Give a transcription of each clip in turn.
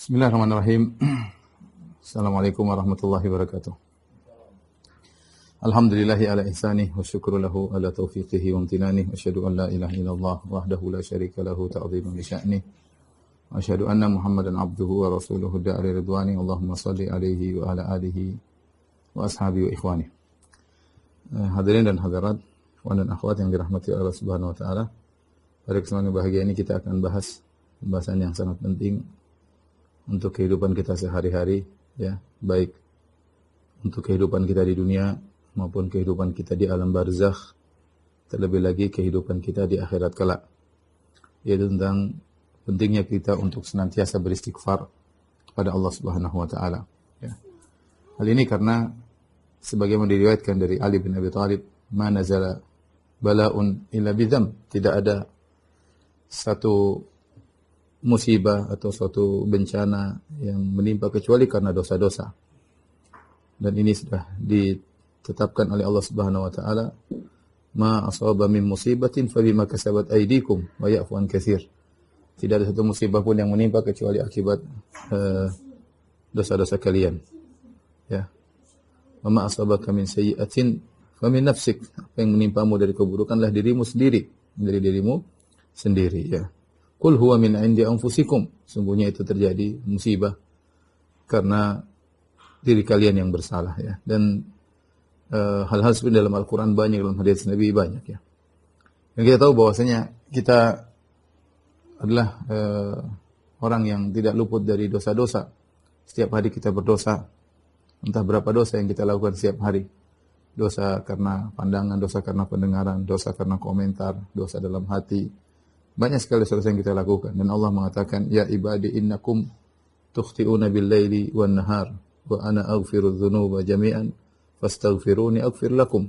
Bismillahirrahmanirrahim. Assalamualaikum warahmatullahi wabarakatuh. Alhamdulillahi ala ihsanih wa syukru lahu ala taufiqihi wa amtinanih wa asyhadu an la ilaha illallah wahdahu la syarika lahu ta'ziman li sya'nih wa asyhadu anna Muhammadan abduhu wa rasuluhu da'ali ridwani. Allahumma salli alaihi wa ala alihi wa ashabihi wa ikhwani. Hadirin dan hadirat, ikhwan dan akhwat yang dirahmati Allah Subhanahu wa taala. Pada kesempatan bahagia ini kita akan bahas pembahasan yang sangat penting untuk kehidupan kita sehari-hari, ya, baik untuk kehidupan kita di dunia maupun kehidupan kita di alam barzakh, terlebih lagi kehidupan kita di akhirat kelak, yaitu tentang pentingnya kita untuk senantiasa beristighfar kepada Allah Subhanahu wa taala, ya. Hal ini karena sebagaimana diriwayatkan dari Ali bin Abi Thalib, "Ma nazala bala'un illa bidzam." Tidak ada satu musibah atau suatu bencana yang menimpa kecuali karena dosa-dosa. Dan ini sudah ditetapkan oleh Allah Subhanahu wa taala, "Ma asaba min musibatin fa bima kasabat aydikum wa ya'fu an katsir." Tidak ada satu musibah pun yang menimpa kecuali akibat dosa-dosa kalian. Ya. "Wa ma asabaka min sayyi'atin fa min nafsik." Apa yang menimpamu dari keburukanlah dirimu sendiri, dari dirimu sendiri, ya. Qul huwa min 'indi anfusikum. Sungguhnya itu terjadi musibah karena diri kalian yang bersalah, ya. Dan hal-hal seperti dalam Al-Qur'an banyak, dalam hadis Nabi banyak, ya. Dan kita tahu bahwasanya kita adalah orang yang tidak luput dari dosa-dosa. Setiap hari kita berdosa. Entah berapa dosa yang kita lakukan setiap hari. Dosa karena pandangan, dosa karena pendengaran, dosa karena komentar, dosa dalam hati. Banyak sekali dosa yang kita lakukan, dan Allah mengatakan, "Ya ibadi innakum tukhti'una bil-laili wan-nahar wa ana aghfiru dzunuba jami'an fastaghfiruni aghfir lakum."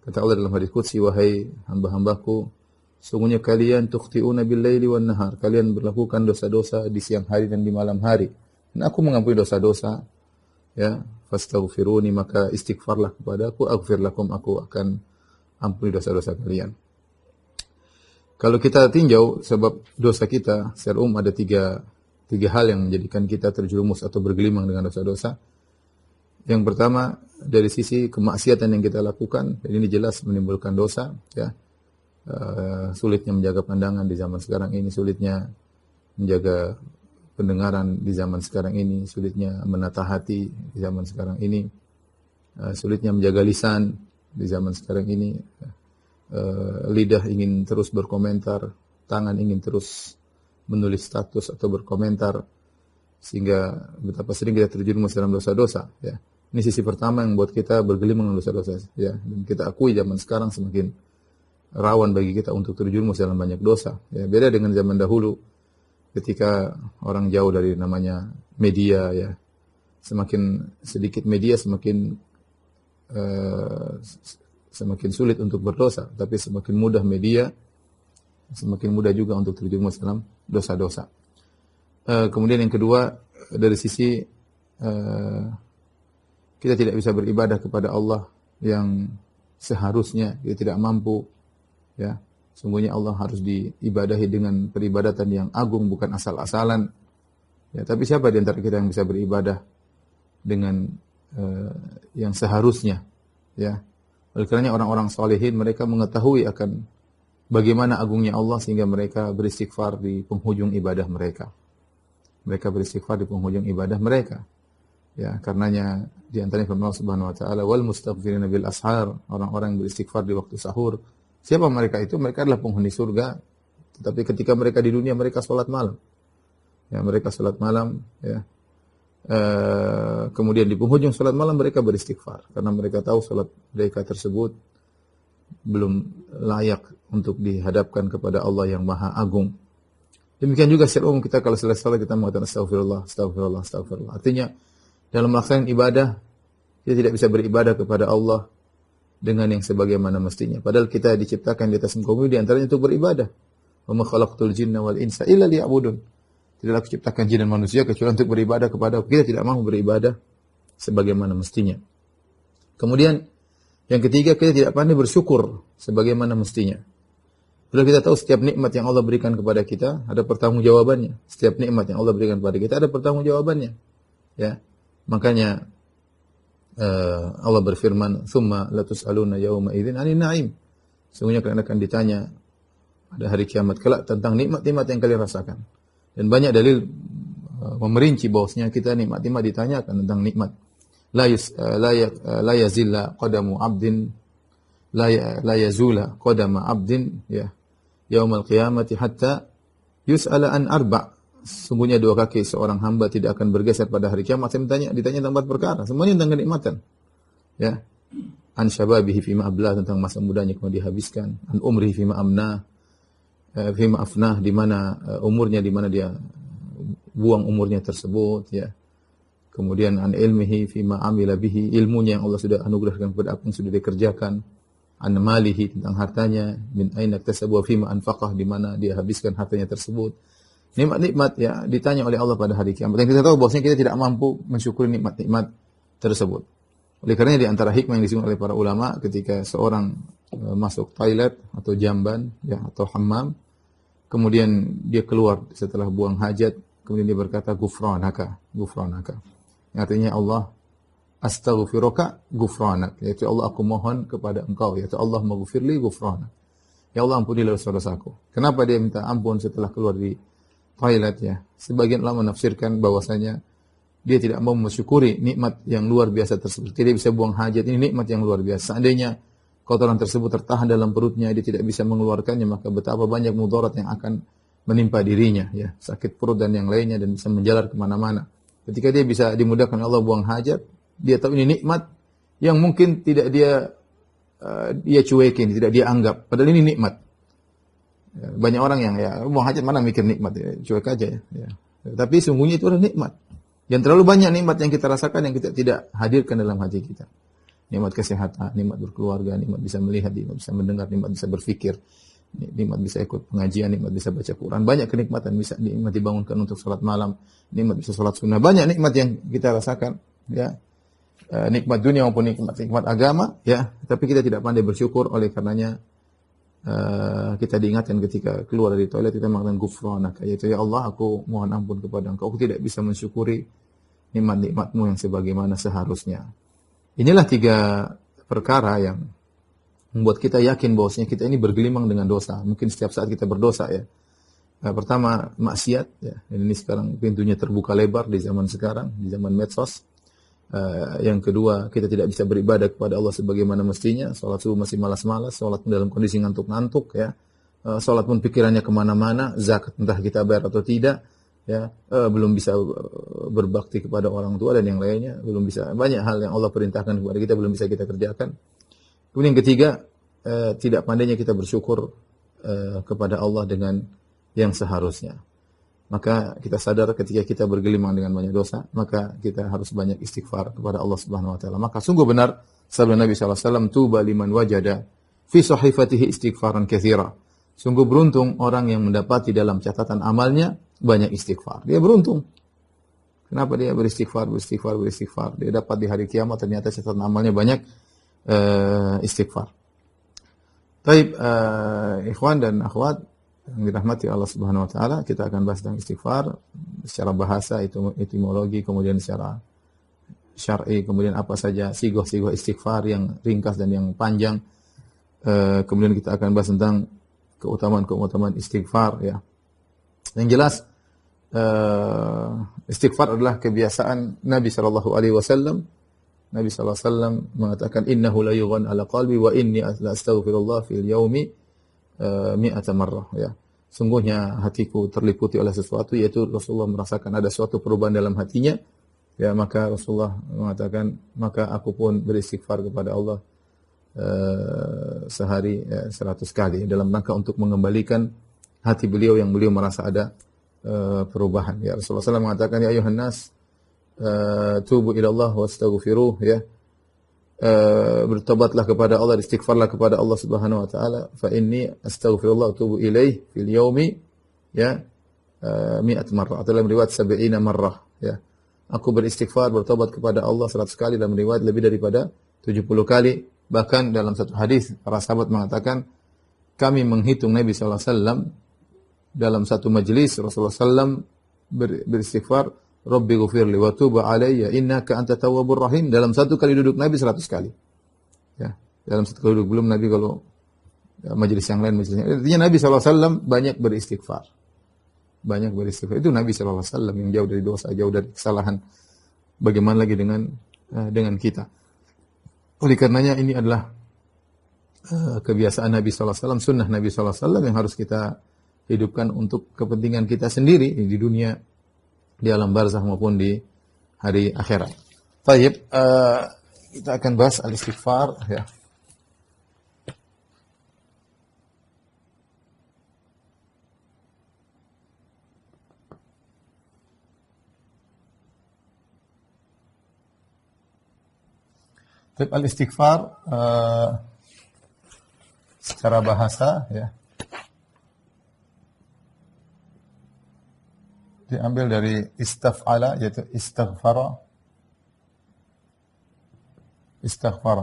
Kata Allah dalam hadis qudsi, "Wahai hamba-hambaku, sungguhnya kalian tukhti'una bil-laili wan-nahar." Kalian melakukan dosa-dosa di siang hari dan di malam hari. Dan aku mengampuni dosa-dosa, ya. Fastaghfiruni, maka istighfarlah kepadaku, aghfir lakum, aku akan ampuni dosa-dosa kalian. Kalau kita tinjau sebab dosa kita, secara ada tiga hal yang menjadikan kita terjerumus atau bergelimang dengan dosa-dosa. Yang pertama, dari sisi kemaksiatan yang kita lakukan, dan ini jelas menimbulkan dosa, ya. Sulitnya menjaga pandangan di zaman sekarang ini, sulitnya menjaga pendengaran di zaman sekarang ini, sulitnya menata hati di zaman sekarang ini, sulitnya menjaga lisan di zaman sekarang ini. Lidah ingin terus berkomentar, tangan ingin terus menulis status atau berkomentar, sehingga betapa sering kita terjerumus dalam dosa-dosa, ya. Ini sisi pertama yang buat kita bergelimang dengan dosa-dosa, ya. Dan kita akui zaman sekarang semakin rawan bagi kita untuk terjerumus dalam banyak dosa, ya. Beda dengan zaman dahulu ketika orang jauh dari namanya media, ya. Semakin sedikit media semakin sulit untuk berdosa, tapi semakin mudah media, semakin mudah juga untuk terjerumus dalam dosa-dosa. Kemudian yang kedua, dari sisi kita tidak bisa beribadah kepada Allah yang seharusnya, kita tidak mampu, ya. Sungguhnya Allah harus diibadahi dengan peribadatan yang agung, bukan asal-asalan, ya. Tapi siapa di antara kita yang bisa beribadah dengan yang seharusnya, ya. Oleh karenanya orang-orang salihin mereka mengetahui akan bagaimana agungnya Allah sehingga mereka beristighfar di penghujung ibadah mereka. Mereka beristighfar di penghujung ibadah mereka. Ya, karenanya di antaranya firman Allah Subhanahu wa taala, "Wal mustaghfirina bil ashar." Orang-orang yang beristighfar di waktu sahur. Siapa mereka itu? Mereka adalah penghuni surga. Tetapi ketika mereka di dunia mereka salat malam. Ya, mereka salat malam, ya. Kemudian di penghujung salat malam mereka beristighfar karena mereka tahu salat mereka tersebut belum layak untuk dihadapkan kepada Allah yang Maha Agung. Demikian juga secara umum kita kalau selesai salat kita mengatakan astagfirullah, astagfirullah, astagfirullah. Artinya dalam melaksanakan ibadah kita tidak bisa beribadah kepada Allah dengan yang sebagaimana mestinya. Padahal kita diciptakan di atas muka bumi di antaranya untuk beribadah. Wa ma khalaqtul jinna wal insa illa liya'budun. Tidaklah aku ciptakan jin dan manusia kecuali untuk beribadah kepada aku. Kita tidak mau beribadah sebagaimana mestinya. Kemudian yang ketiga, kita tidak pandai bersyukur sebagaimana mestinya. Padahal kita tahu setiap nikmat yang Allah berikan kepada kita ada pertanggungjawabannya. Setiap nikmat yang Allah berikan kepada kita ada pertanggungjawabannya. Ya. Makanya Allah berfirman, "Tsumma latus'aluna yauma idzin 'anil na'im." Sungguhnya kalian akan ditanya pada hari kiamat kelak tentang nikmat-nikmat yang kalian rasakan. Dan banyak dalil memerinci bahwasanya kita nikmat-nikmat ditanyakan tentang nikmat. La yazilla qadamu 'abdin la yazula qadama 'abdin ya yaumal qiyamati hatta yus'ala an arba'. Sungguhnya dua kaki seorang hamba tidak akan bergeser pada hari kiamat. Saya ditanya tentang 4 perkara, semuanya tentang kenikmatan. Ya. An syababihi fima ablah, tentang masa mudanya kemudian dihabiskan. An umrihi fima amnah, fima afnah, di mana umurnya, di mana dia buang umurnya tersebut, ya. Kemudian an ilmihi fima amila bihi, ilmunya yang Allah sudah anugerahkan kepada apa yang sudah dikerjakan. An malihi, tentang hartanya, min aina iktasabu fima anfaqah, di mana dia habiskan hartanya tersebut. Nikmat-nikmat ya ditanya oleh Allah pada hari kiamat. Dan kita tahu bahwasanya kita tidak mampu mensyukuri nikmat-nikmat tersebut. Oleh karenanya di antara hikmah yang disebut oleh para ulama ketika seorang masuk toilet atau jamban ya atau hammam, kemudian dia keluar setelah buang hajat, kemudian dia berkata ghufranaka, ghufranaka. Yang artinya Allah astaghfiruka ghufranak, yaitu Allah aku mohon kepada engkau, yaitu Allah maghfirli ghufranak. Ya Allah ampunilah dosa-dosaku. Kenapa dia minta ampun setelah keluar di toilet ya? Sebagian ulama menafsirkan bahwasanya dia tidak mau mensyukuri nikmat yang luar biasa tersebut. Dia bisa buang hajat, ini nikmat yang luar biasa. Seandainya kotoran tersebut tertahan dalam perutnya, dia tidak bisa mengeluarkannya, maka betapa banyak mudarat yang akan menimpa dirinya ya, sakit perut dan yang lainnya, dan bisa menjalar kemana-mana. Ketika dia bisa dimudahkan Allah buang hajat, dia tahu ini nikmat yang mungkin tidak dia cuekin, tidak dia anggap. Padahal ini nikmat. Banyak orang yang ya buang hajat mana mikir nikmat, ya, cuek aja ya. Tapi sungguhnya itu adalah nikmat. Yang terlalu banyak nikmat yang kita rasakan yang kita tidak hadirkan dalam hati kita. Nikmat kesehatan, nikmat berkeluarga, nikmat bisa melihat, nikmat bisa mendengar, nikmat bisa berfikir, nikmat bisa ikut pengajian, nikmat bisa baca Quran. Banyak kenikmatan, bisa nikmat dibangunkan untuk salat malam, nikmat bisa salat sunnah. Banyak nikmat yang kita rasakan, ya. Nikmat dunia maupun nikmat agama, ya. Tapi kita tidak pandai bersyukur, oleh karenanya kita diingatkan ketika keluar dari toilet kita mengatakan ghufranaka, yaitu ya Allah aku mohon ampun kepada engkau, aku tidak bisa mensyukuri nikmat-nikmatmu yang sebagaimana seharusnya. Inilah 3 perkara yang membuat kita yakin bahwasanya kita ini bergelimang dengan dosa. Mungkin setiap saat kita berdosa ya. Pertama maksiat ya. Dan ini sekarang pintunya terbuka lebar di zaman sekarang, di zaman medsos. Yang kedua, kita tidak bisa beribadah kepada Allah sebagaimana mestinya. Salat subuh masih malas-malas, salat dalam kondisi ngantuk-ngantuk ya. Salat pun pikirannya kemana-mana, zakat entah kita bayar atau tidak ya. Belum bisa berbakti kepada orang tua dan yang lainnya, belum bisa. Banyak hal yang Allah perintahkan kepada kita belum bisa kita kerjakan. Kemudian yang ketiga, tidak pandainya kita bersyukur kepada Allah dengan yang seharusnya. Maka kita sadar ketika kita bergelimang dengan banyak dosa, maka kita harus banyak istighfar kepada Allah Subhanahu wa taala. Maka sungguh benar sabda Nabi sallallahu alaihi wasallam, "Tuba liman wajada fi sahifatihi istighfaran katsira." Sungguh beruntung orang yang mendapati dalam catatan amalnya banyak istighfar. Dia beruntung. Kenapa dia beristighfar? Dia dapat di hari kiamat ternyata catatan amalnya banyak istighfar. Taib, ikhwan dan akhwat yang dirahmati Allah Subhanahu wa taala, kita akan bahas tentang istighfar secara bahasa, itu etimologi, kemudian secara syar'i, kemudian apa saja sigoh-sigoh istighfar yang ringkas dan yang panjang. Kemudian kita akan bahas tentang keutamaan istighfar ya. Yang jelas istighfar adalah kebiasaan Nabi sallallahu alaihi wasallam. Nabi sallallahu alaihi wasallam mengatakan innahu la yughan ala qalbi wa inni la astaghfirullah fil yaumi mi'ata marrah ya. Sungguhnya hatiku terliputi oleh sesuatu, yaitu Rasulullah merasakan ada suatu perubahan dalam hatinya ya, maka Rasulullah mengatakan maka aku pun beristighfar kepada Allah sehari 100 kali dalam rangka untuk mengembalikan hati beliau yang beliau merasa ada perubahan ya. Rasulullah SAW mengatakan ya ayuhan nas tubu ila Allah wastaghfiruh ya. Bertobatlah kepada Allah, istighfarlah kepada Allah Subhanahu wa taala, fa inni astaghfirullah wa atubu ilaih fil yaumi ya 100 marrah, atau dalam riwayat 70 marrah ya. Aku beristighfar, bertobat kepada Allah 100 kali, dalam riwayat lebih daripada 70 kali. Bahkan dalam satu hadis para sahabat mengatakan kami menghitung Nabi sallallahu alaihi wasallam dalam satu majelis Rasulullah sallam beristighfar, Rabbi ghfirli wa tub alayya innaka antat tawwabur rahim. Dalam satu kali duduk Nabi 100 kali. Ya, dalam satu kali duduk, belum Nabi kalau majelis yang lain artinya Nabi sallallahu alaihi wasallam banyak beristighfar. Banyak beristighfar. Itu Nabi sallallahu alaihi wasallam yang jauh dari dosa, jauh dari kesalahan. Bagaimana lagi dengan kita? Oleh karenanya ini adalah kebiasaan Nabi sallallahu alaihi wasallam, sunnah Nabi sallallahu alaihi wasallam yang harus kita hidupkan untuk kepentingan kita sendiri di dunia, di alam barzakh maupun di hari akhirat. Baik, kita akan bahas al-istighfar ya. Al-istighfar secara bahasa ya diambil dari istaf'ala, yaitu istighfara,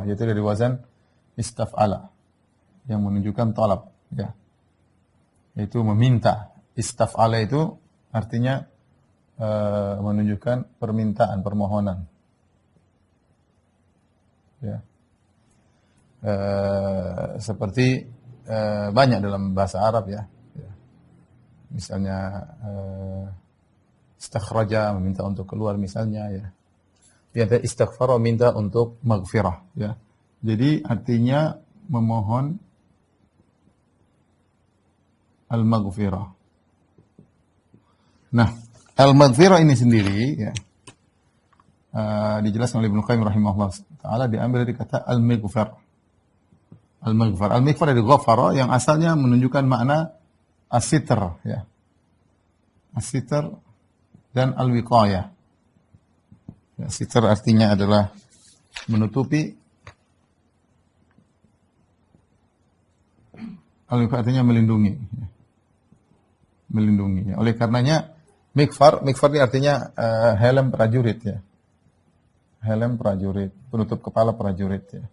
yaitu dari wazan istaf'ala yang menunjukkan talab ya, yaitu meminta. Istaf'ala itu artinya menunjukkan permintaan, permohonan ya. Seperti banyak dalam bahasa Arab ya. Misalnya istakhraja, meminta untuk keluar misalnya ya. Dia istighfar, minta untuk maghfirah ya. Jadi artinya memohon al-maghfirah. Nah, al-maghfirah ini sendiri ya, dijelaskan oleh Ibnu Qayyim rahimahullah taala, diambil dari kata al-maghfar. Al-maghfar. Al-maghfar dari ghafara yang asalnya menunjukkan makna as-sitr ya. As-sitr dan al-wiqayah. Ya, sitr artinya adalah menutupi. Al-wiqayah artinya melindungi. Ya. Melindungi. Ya. Oleh karenanya maghfar ini artinya helm prajurit ya. Helm prajurit, penutup kepala prajurit ya.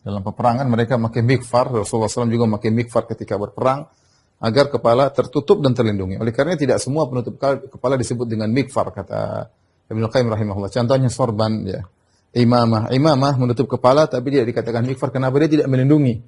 Dalam peperangan mereka memakai mighfar, Rasulullah SAW juga memakai mighfar ketika berperang agar kepala tertutup dan terlindungi. Oleh karena tidak semua penutup kepala disebut dengan mighfar, kata Ibnu Qayyim rahimahullah. Contohnya sorban ya, imamah menutup kepala tapi tidak dikatakan mighfar. Kenapa? Dia tidak melindungi.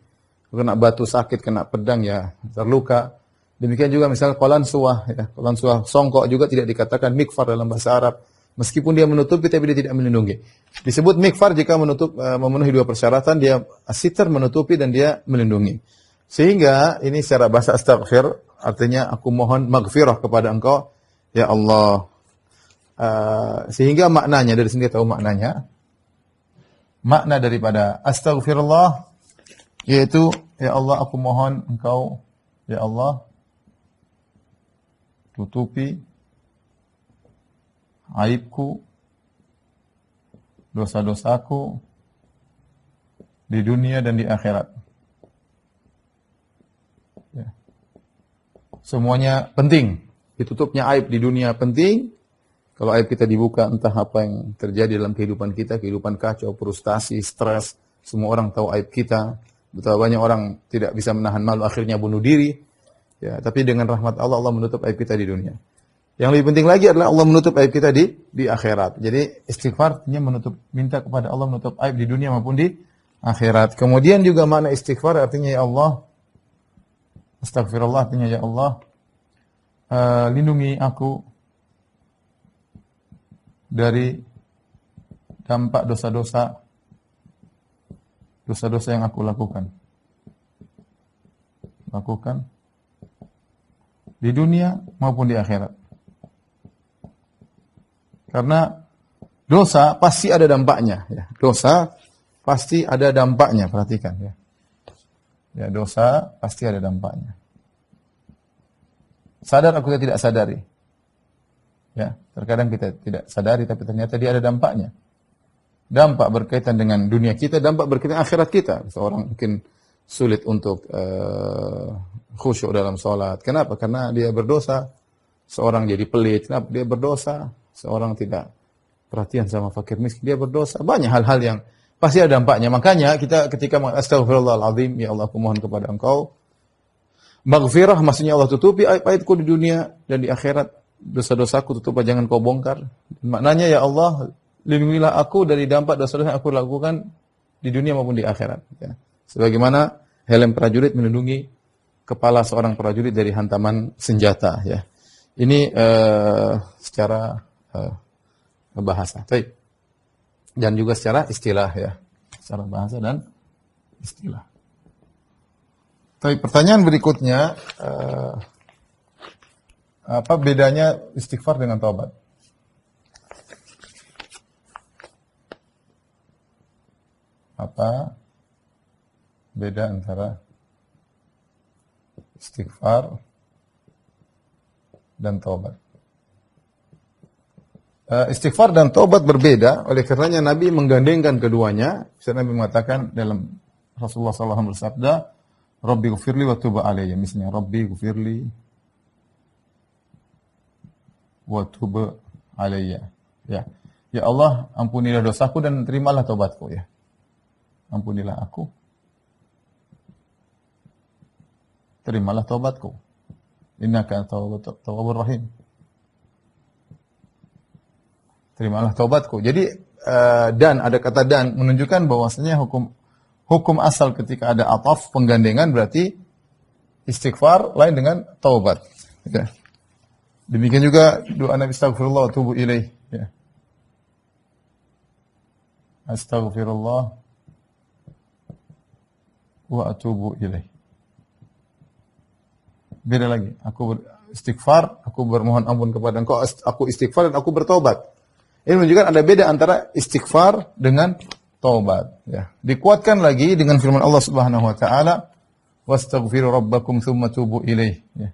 Kena batu sakit, kena pedang ya, terluka. Demikian juga misalnya qalansuah ya, qalansuah songkok juga tidak dikatakan mighfar dalam bahasa Arab. Meskipun dia menutupi tapi dia tidak melindungi. Disebut mighfar jika memenuhi dua persyaratan, dia as-sitr menutupi dan dia melindungi. Sehingga ini secara bahasa astaghfir artinya aku mohon maghfirah kepada Engkau ya Allah. Sehingga maknanya, dari sini tahu maknanya. Makna daripada astaghfirullah yaitu ya Allah aku mohon Engkau ya Allah tutupi aibku, dosa-dosaku di dunia dan di akhirat. Ya. Semuanya penting. Ditutupnya aib di dunia penting. Kalau aib kita dibuka, entah apa yang terjadi dalam kehidupan kita, kehidupan kacau, frustasi, stres, semua orang tahu aib kita. Betapa banyak orang tidak bisa menahan malu, akhirnya bunuh diri. Ya, tapi dengan rahmat Allah, Allah menutup aib kita di dunia. Yang lebih penting lagi adalah Allah menutup aib kita di akhirat. Jadi istighfar artinya minta kepada Allah menutup aib di dunia maupun di akhirat. Kemudian juga makna istighfar artinya ya Allah, astagfirullah artinya ya Allah, lindungi aku dari dampak dosa-dosa yang aku lakukan di dunia maupun di akhirat. Karena dosa pasti ada dampaknya. Ya. Dosa pasti ada dampaknya. Perhatikan ya. Ya, dosa pasti ada dampaknya. Sadar aku tidak sadari. Ya, terkadang kita tidak sadari tapi ternyata dia ada dampaknya. Dampak berkaitan dengan dunia kita, dampak berkaitan dengan akhirat kita. Seorang mungkin sulit untuk khusyuk dalam sholat. Kenapa? Karena dia berdosa. Seorang jadi pelit. Kenapa? Dia berdosa. Seorang tidak perhatian sama fakir miskin, dia berdosa. Banyak hal-hal yang pasti ada dampaknya. Makanya kita ketika astagfirullahaladzim, ya Allah aku mohon kepada Engkau Maghfirah maksudnya Allah tutupi aib-aibku di dunia dan di akhirat. Dosa-dosaku tutup, jangan kau bongkar. Maknanya ya Allah, lindungilah aku dari dampak dosa-dosa yang aku lakukan di dunia maupun di akhirat. Ya. Sebagaimana helm prajurit melindungi kepala seorang prajurit dari hantaman senjata. Ya. Ini secara bahasa. Baik. Dan juga secara istilah ya. Secara bahasa dan istilah. Baik, pertanyaan berikutnya, apa bedanya istighfar dengan taubat? Apa beda antara istighfar dan taubat? Istighfar dan taubat berbeda, oleh karenanya Nabi menggandengkan keduanya. Nabi mengatakan dalam Rasulullah SAW bersabda, Rabbi gufirli wa tuba alayya. Misalnya, Rabbi gufirli wa tuba alayya. Ya. Ya Allah, ampunilah dosaku dan terimalah taubatku. Ya. Ampunilah aku. Terimalah taubatku. Innaka tawwabur rahim. Terimalah taubatku. Jadi, dan, ada kata dan, menunjukkan bahwasanya hukum asal ketika ada ataf penggandengan berarti istighfar lain dengan taubat. Ya. Demikian juga doa Nabi astagfirullah wa atubu ilaih. Ya. Astagfirullah wa atubu ilaih. Beda lagi. Aku istighfar, aku bermohon ampun kepada Engkau, aku istighfar dan aku bertobat. Ini menunjukkan ada beda antara istighfar dengan taubat. Ya. Dikuatkan lagi dengan firman Allah Subhanahu wa taala, "Wastaghfiru rabbakum tsumma tubu ilaih." Ya.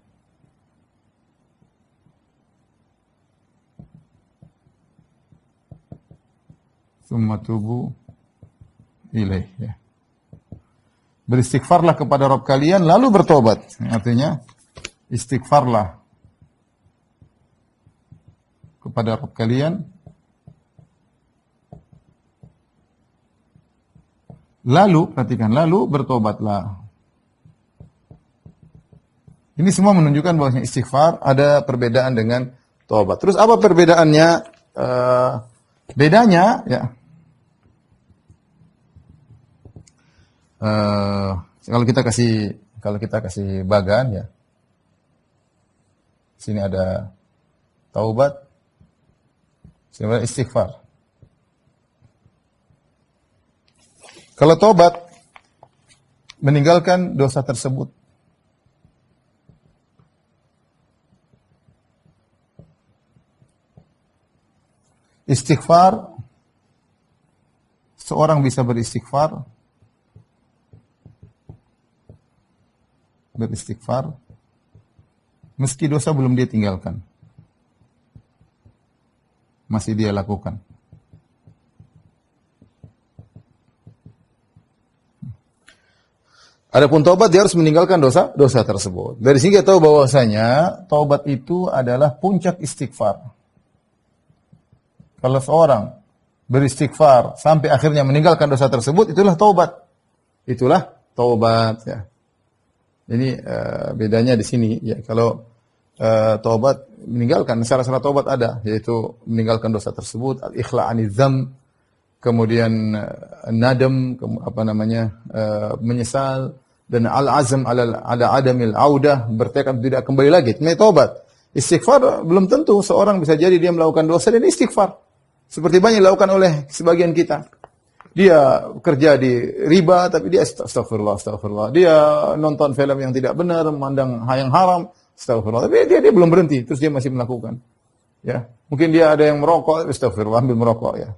Tsumma tubu ilaih. Ya. Beristighfarlah kepada Rabb kalian lalu bertobat. Artinya istighfarlah kepada Rabb kalian lalu, perhatikan, lalu bertobatlah. Ini semua menunjukkan bahwa istighfar ada perbedaan dengan taubat. Terus apa perbedaannya? Bedanya, ya. Kalau kita kasih bagan, ya. Sini ada taubat, sini ada istighfar. Kalau taubat, meninggalkan dosa tersebut. Istighfar, seorang bisa beristighfar, meski dosa belum dia tinggalkan. Masih dia lakukan. Adapun taubat dia harus meninggalkan dosa tersebut. Dari sini kita tahu bahwasanya taubat itu adalah puncak istighfar. Kalau seorang beristighfar sampai akhirnya meninggalkan dosa tersebut, itulah taubat. Itulah taubat. Ya. Ini bedanya di sini. Ya, kalau taubat meninggalkan syarat-syarat taubat ada, yaitu meninggalkan dosa tersebut, al-ikhla' anizam, kemudian nadam, menyesal, dan al-azam ala adamil audah, bertekad tidak kembali lagi. Ini taubat. Istighfar belum tentu seorang bisa jadi dia melakukan dosa dan istighfar. Seperti banyak dilakukan oleh sebagian kita. Dia kerja di riba tapi dia astagfirullah. Dia nonton film yang tidak benar, memandang yang haram, astagfirullah. Tapi dia belum berhenti, terus dia masih melakukan. Ya, mungkin dia ada yang merokok, astagfirullah, ambil merokok ya.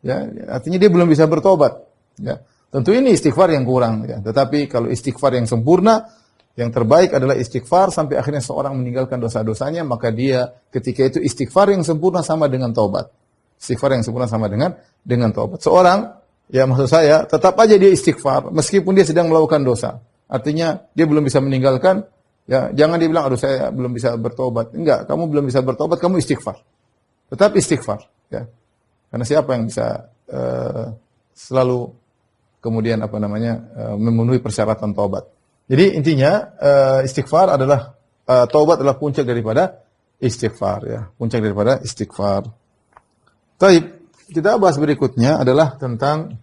Ya, artinya dia belum bisa bertobat. Ya. Tentu ini istighfar yang kurang. Ya. Tetapi kalau istighfar yang sempurna, yang terbaik adalah istighfar sampai akhirnya seorang meninggalkan dosa-dosanya, maka dia ketika itu istighfar yang sempurna sama dengan taubat. Istighfar yang sempurna sama dengan taubat. Seorang, ya maksud saya, tetap aja dia istighfar meskipun dia sedang melakukan dosa. Artinya dia belum bisa meninggalkan. Ya, jangan dia bilang, aduh saya belum bisa bertobat. Enggak, kamu belum bisa bertobat, kamu istighfar. Tetap istighfar. Ya. Karena siapa yang bisa selalu kemudian memenuhi persyaratan taubat. Jadi intinya istighfar adalah taubat adalah puncak daripada istighfar ya, puncak daripada istighfar. Baik, kita bahas berikutnya adalah tentang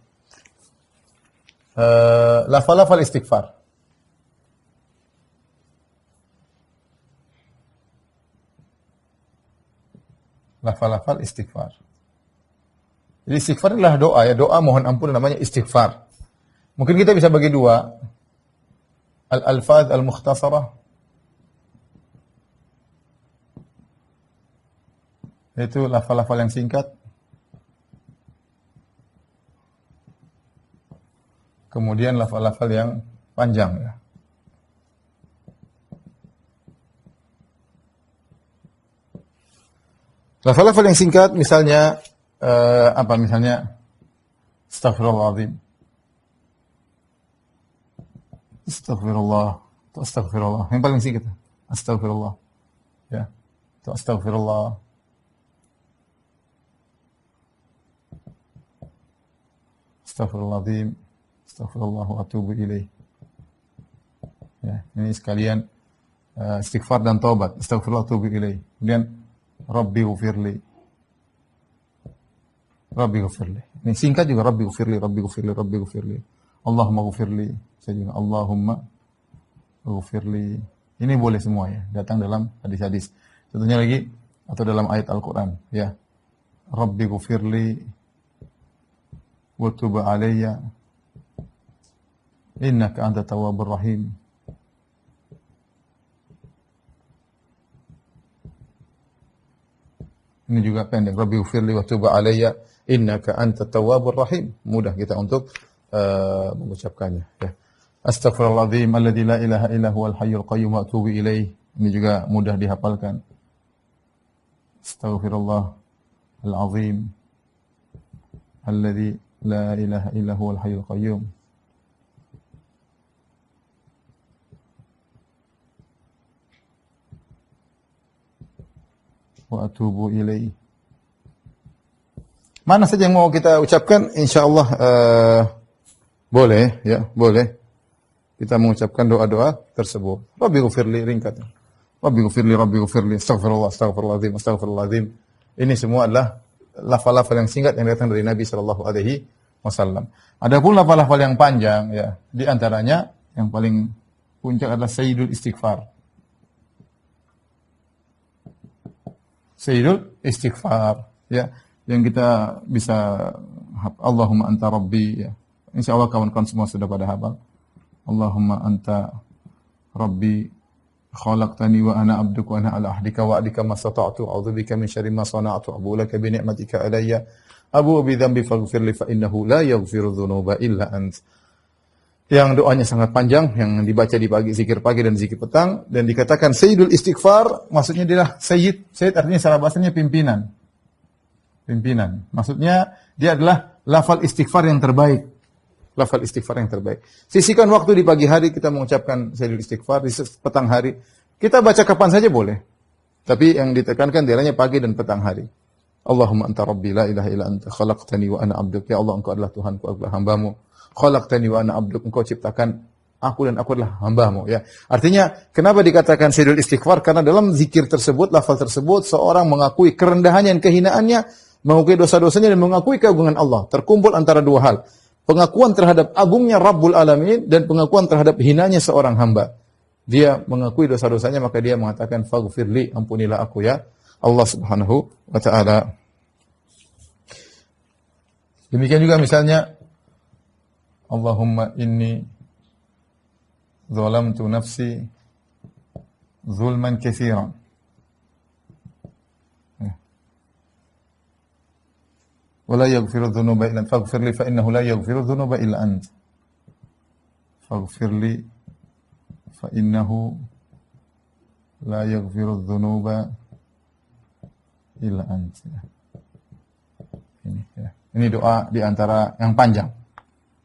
lafal-lafal istighfar. Lafal-lafal istighfar. Jadi istighfar adalah doa ya, doa mohon ampun namanya istighfar. Mungkin kita bisa bagi dua. Al-alfaz al-mukhtasarah, yaitu lafal-lafal yang singkat. Kemudian lafal-lafal yang panjang ya. Lafal-lafal yang singkat misalnya apa misalnya astaghfirullahaladzim. Astaghfirullah, itu astaghfirullah. Yang paling singkat. Astaghfirullah. Ya. Itu astaghfirullah. Astaghfirullahaladzim. Astaghfirullah wa atubu ilaih. Ya, ini sekalian istighfar dan taubat. Astaghfirullah wa atubu ilaih. Kemudian Rabbi ghufirli. Rabbi ghufirli. Ini singkat juga Rabbi ghufirli, Rabbi ghufirli, Rabbi ghufirli. Allahumma ghufirli. Saya juga Allahumma ghufirli. Ini boleh semua ya, datang dalam hadis-hadis. Contohnya lagi atau dalam ayat Al-Qur'an ya. Rabbi ghufirli wa tub alayya innaka antat tawwabur rahim. Ini juga pendek. Rabbi ghufirli wa tub alayya innaka antat tawwabur rahim. Mudah kita untuk mengucapkannya ya. Astaghfirullahaladzim alladzi la ilaha illa huwal hayyul qayyum wa atubu ilaih. Ini juga mudah dihafalkan. Astaghfirullah al-azim alladzi la ilaha illa huwal hayyul qayyum. Wa atubu ilaih. Mana saja yang mau kita ucapkan insyaallah boleh ya, boleh. Kita mengucapkan doa-doa tersebut. Rabbi ghufirli ringkat. Rabbi ghufirli, astaghfirullah, astaghfirullahaladzim, astaghfirullahaladzim. Ini semua adalah lafal-lafal yang singkat yang datang dari Nabi sallallahu alaihi wasallam. Adapun lafal-lafal yang panjang ya, di antaranya yang paling puncak adalah sayyidul istighfar. Sayyidul istighfar ya, yang kita bisa Allahumma anta rabbi ya. Insyaallah kawan-kawan semua sudah pada hafal. Allahumma anta rabbi khalaqtani wa ana abduka wa ana ala ahdika wa adika mastata'tu a'udzubika min syarri ma sana'tu abu laka bi ni'matika alayya abu bi dhanbi faghfirli fa innahu la yaghfiru dzunuba illa ant. Yang doanya sangat panjang yang dibaca di pagi, zikir pagi dan zikir petang, dan dikatakan sayyidul istighfar, maksudnya adalah sayyid. Sayyid artinya secara bahasanya pimpinan. Pimpinan. Maksudnya dia adalah lafal istighfar yang terbaik. Lafal istighfar yang terbaik. Sisihkan waktu di pagi hari kita mengucapkan sayyidul istighfar, di petang hari kita baca kapan saja boleh. Tapi yang ditekankan diantaranya pagi dan petang hari. Allahumma anta rabbi la ilaha illa anta khalaqtani wa ana abduk. Ya Allah, engkau adalah Tuhanku, aku adalah hambamu. Khalaqtani wa ana abduk. Engkau ciptakan aku dan aku adalah hambamu ya. Artinya kenapa dikatakan sayyidul istighfar? Karena dalam zikir tersebut, lafal tersebut seorang mengakui kerendahannya dan kehinaannya, mengakui dosa-dosanya dan mengakui keagungan Allah. Terkumpul antara dua hal. Pengakuan terhadap agungnya Rabbul Alamin dan pengakuan terhadap hinanya seorang hamba. Dia mengakui dosa-dosanya, maka dia mengatakan faghfirli, ampunilah aku ya Allah Subhanahu wa taala. Demikian juga misalnya Allahumma inni zalamtu nafsi zulman katsiran. ولا يغفر الذنوب إلا أنت فاغفر لي فإنه لا يغفر الذنوب إلا أنت فاغفر لي فإنه لا يغفر الذنوب إلا أنت. Ini doa di antara yang panjang.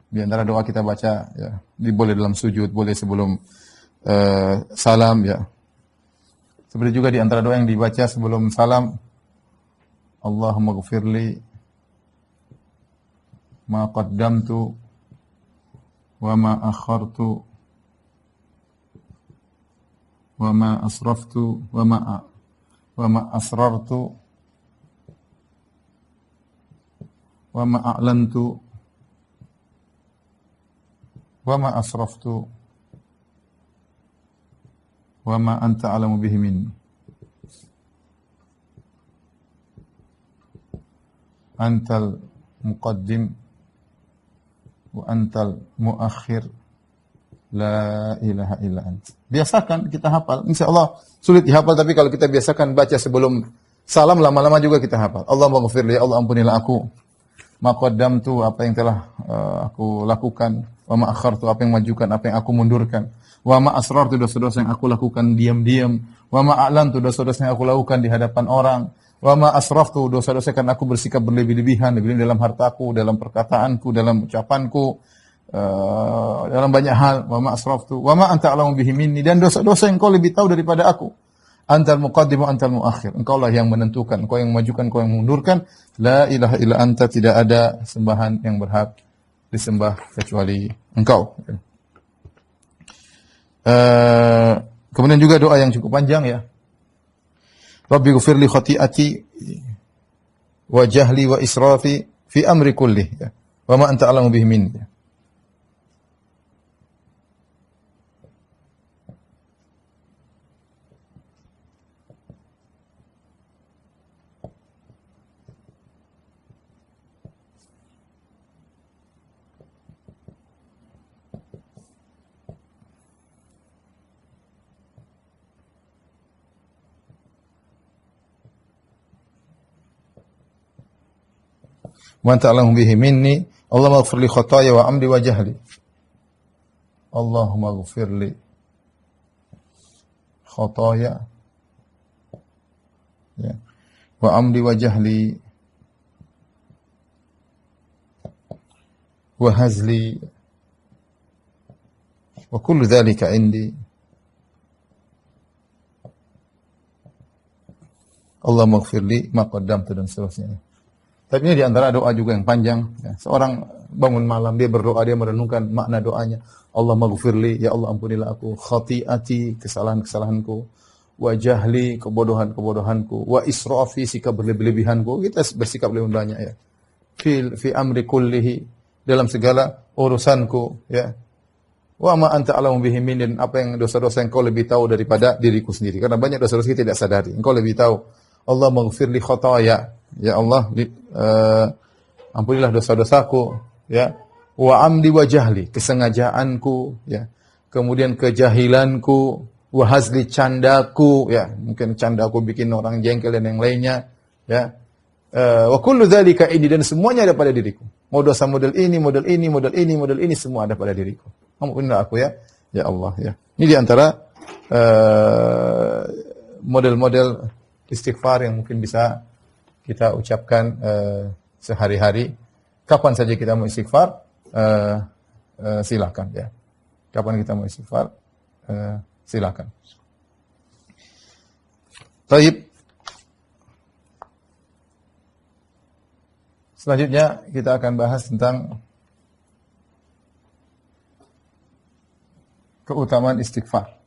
Di antara doa kita baca ya, boleh dalam sujud, boleh sebelum salam ya. Seperti juga di antara doa yang dibaca sebelum salam, Allahumma ghfirli ma qaddamtu wa ma akhartu wa ma asraftu wa ma asrartu wa ma a'lantu wa ma asraftu wa ma anta a'lamu bihi minni. Antal muqaddim wa antal muakhir, la ilaha illa anta. Biasakan kita hafal. Insyaallah sulit dihafal, tapi kalau kita biasakan baca sebelum salam, lama-lama juga kita hafal. Allahumma ghfirli, ya Allah ampunilah aku. Ma qaddamtu, apa yang telah aku lakukan. Wa ma akhartu, apa yang majukan, apa yang aku mundurkan. Wa ma asrartu, dosa-dosa yang aku lakukan diam-diam. Wa ma a'lantu, dosa-dosa yang aku lakukan di hadapan orang. Wa ma asraftu, dosa-dosa karena aku bersikap berlebih-lebihan dalam hartaku, dalam perkataanku, dalam ucapanku, dalam banyak hal. Wa ma asraftu wa ma anta a'lamu bihi minni, dan dosa-dosa yang kau lebih tahu daripada aku. Antal muqaddim wa antal muakhir, engkaulah yang menentukan, engkau yang memajukan, engkau yang mengundurkan. La ilaha illa anta, tidak ada sembahan yang berhak disembah kecuali engkau. Kemudian juga doa yang cukup panjang ya. Rabbi ghfirli khati'ati wa jahli wa israfi fi amri kulli, ya. Wa ma anta a'lamu bihi minni. Wa anta a'lamu bihi minni. Allahumma ighfir li khataaya wa amri wa jahli. Allahumma ighfir li khataaya, ya, wa amri wa jahli wa hazli wa kullu dhalika indi. Allahumma ighfir li ma qaddamtu, dan seterusnya. Tapi ini di antara doa juga yang panjang. Ya. Seorang bangun malam, dia berdoa, dia merenungkan makna doanya. Allahumma ghfirli, ya Allah ampunilah aku. Khati'ati, kesalahan-kesalahanku. Wa jahli, kebodohan-kebodohanku. Wa israfi, sikap berlebih-lebihanku. Kita bersikap lebih banyak ya. Fi amri kullihi, dalam segala urusanku. Ya. Wa ma anta a'lamu bihi minni, dan apa yang dosa-dosa yang kau lebih tahu daripada diriku sendiri. Karena banyak dosa-dosa kita tidak sadari. Engkau lebih tahu. Allahumma ghfirli khataaya, ya Allah, ampunilah dosa-dosaku, ya. Wa amdi wa jahli, kesengajaanku, ya. Kemudian kejahilanku, wa hazli, candaku, ya. Mungkin candaku bikin orang jengkel dan yang lainnya, ya. Wa kullu dzalika indi, dan semuanya ada pada diriku. Mau dosa model ini, model ini, model ini, model ini, semua ada pada diriku. Ampunilah aku ya, ya Allah, ya. Ini di antara model-model istighfar yang mungkin bisa kita ucapkan sehari-hari. Kapan saja kita mau istighfar, silakan ya. Kapan kita mau istighfar, silakan. Taib. Selanjutnya kita akan bahas tentang keutamaan istighfar.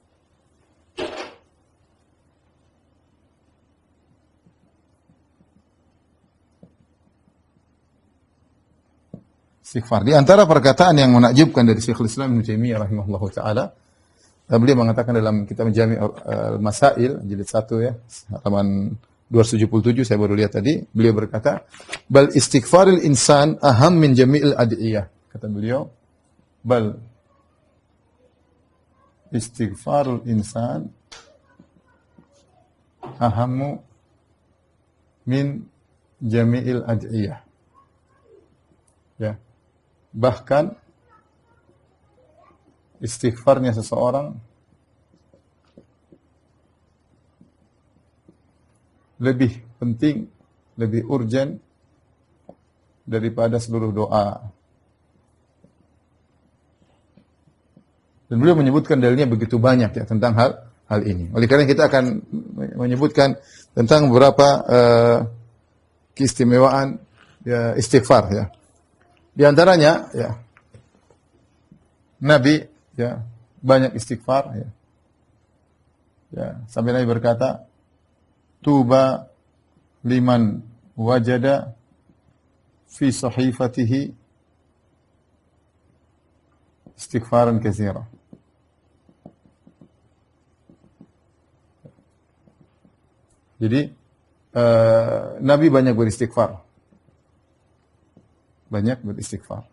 Istighfar. Di antara perkataan yang menakjubkan dari Syekhul Islam Ibnu Taimiyah rahimahullahu taala, beliau mengatakan dalam kitab Jami' al-Masail jilid 1 ya, halaman 277 saya baru lihat tadi, beliau berkata, "Bal istighfarul insan aham min jami'il ad'iyah." Kata beliau, "Bal istighfarul insan ahammu min jami'il ad'iyah." Ya. Bahkan istighfarnya seseorang lebih penting, lebih urgent daripada seluruh doa. Dan beliau menyebutkan dalilnya begitu banyak ya tentang hal ini. Oleh karena kita akan menyebutkan tentang beberapa keistimewaan ya, istighfar ya. Di antaranya ya, Nabi ya banyak istighfar ya. Ya, sampai Nabi berkata, "Tuba liman wajada fi sahifatihi istighfaran katsira." Jadi Nabi banyak beristighfar. Banyak beristighfar.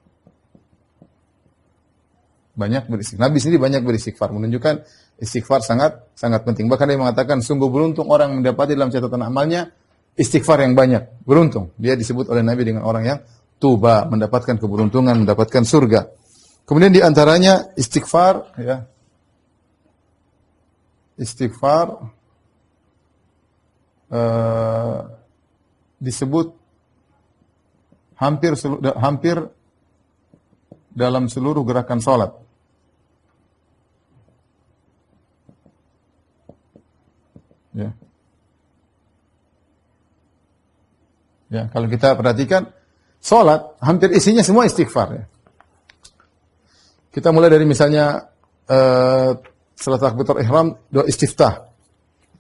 Nabi sendiri banyak beristighfar, menunjukkan istighfar sangat penting. Bahkan dia mengatakan sungguh beruntung orang mendapati dalam catatan amalnya istighfar yang banyak. Beruntung. Dia disebut oleh Nabi dengan orang yang tuba, mendapatkan keberuntungan, mendapatkan surga. Kemudian di antaranya istighfar, ya. Istighfar disebut hampir dalam seluruh gerakan salat. Ya. Ya, kalau kita perhatikan salat hampir isinya semua istighfar, ya. Kita mulai dari misalnya salat takbiratul ihram, doa istiftah.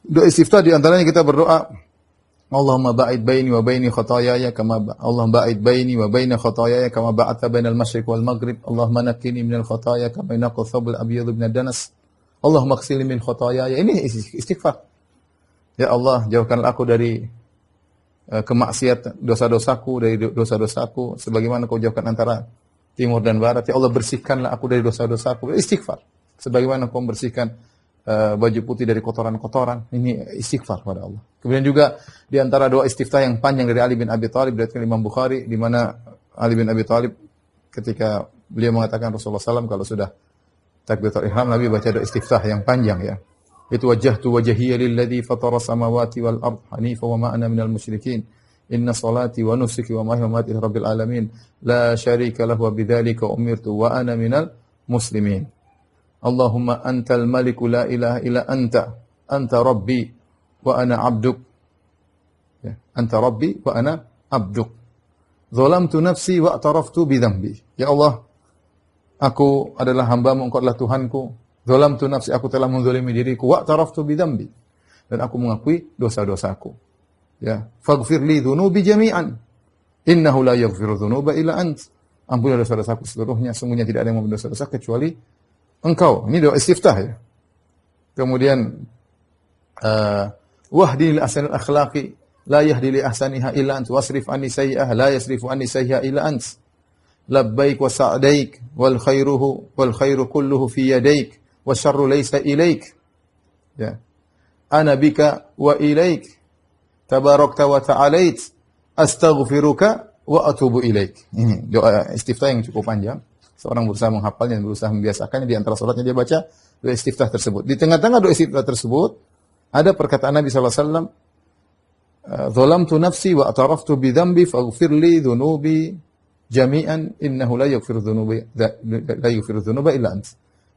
Doa istiftah di antaranya kita berdoa, Allahumma ba'id baini wa baini khataayaya kama Allahumma ba'id baini wa baina khataayaya kama ba'adta bainal masyriq wal maghrib. Allahumma naqqini minal khataaya kama yunqqa thawbul abyadu minad danas. Allahumma ighsilni min khataayaya. Ini istighfar. Ya Allah, jauhkanlah aku dari kemaksiatan, dosa-dosaku sebagaimana Kau jauhkan antara timur dan barat. Ya Allah, bersihkanlah aku dari dosa-dosaku. Istighfar. Sebagaimana Kau membersihkan baju putih dari kotoran-kotoran. Ini istighfar pada Allah. Kemudian juga di antara doa istiftah yang panjang dari Ali bin Abi Thalib diriwayatkan Imam Bukhari, di mana Ali bin Abi Thalib ketika beliau mengatakan Rasulullah SAW kalau sudah takbiratul ihram Nabi baca doa istiftah yang panjang, ya. Itu wajjahtu wajhiya lilladzi fatara samawati wal ard hanifa wa ma ana minal musyrikin. Inna salati wa nusuki wa mahyaya wa mamati rabbil alamin la syarika lahu wa bidzalika umirtu wa ana minal muslimin. Allahumma antal maliku la ilaha illa anta rabbi wa ana abduk. Ya, anta rabbi wa ana abduk. Zalamtu nafsi wa ataraftu bi dhanbi. Ya Allah, aku adalah hamba-Mu, Engkau adalah Tuhanku. Zalamtu nafsi, aku telah menzalimi diriku, wa ataraftu bi dhanbi. Dan aku mengakui dosa-dosaku. Ya, faghfir li dhunubi jami'an. Innahu la yaghfiru dhunuba illa ant. Ampunilah dosa-dosaku seluruhnya, sungguhnya tidak ada yang mengampuni dosa-dosa kecuali Engkau. Ini doa istiftah, ya. Kemudian wahdini li ahsanil akhlaqi la yahdi li ahsaniha illa ant wasrif anni sayyi'aha la yasrifu anni sayyi'aha illa ant. Labbaik wa sa'daik wal khairu kulluhu fi yadaik wasyarru laysa ilaik. Ya. Ana bika wa ilaik. Tabarakta wa ta'alait. Astaghfiruka wa atubu ilaik. Ini doa istiftah yang cukup panjang. Seorang berusaha menghafalnya dan berusaha membiasakannya, di antara salatnya dia baca doa istiftah tersebut. Di tengah-tengah doa istiftah tersebut ada perkataan Nabi sallallahu alaihi wasallam, "Zalamtu nafsi wa ataraftu bi dhanbi faghfir li dhunubi jami'an innahu la yaghfiru dhunuba illa ant."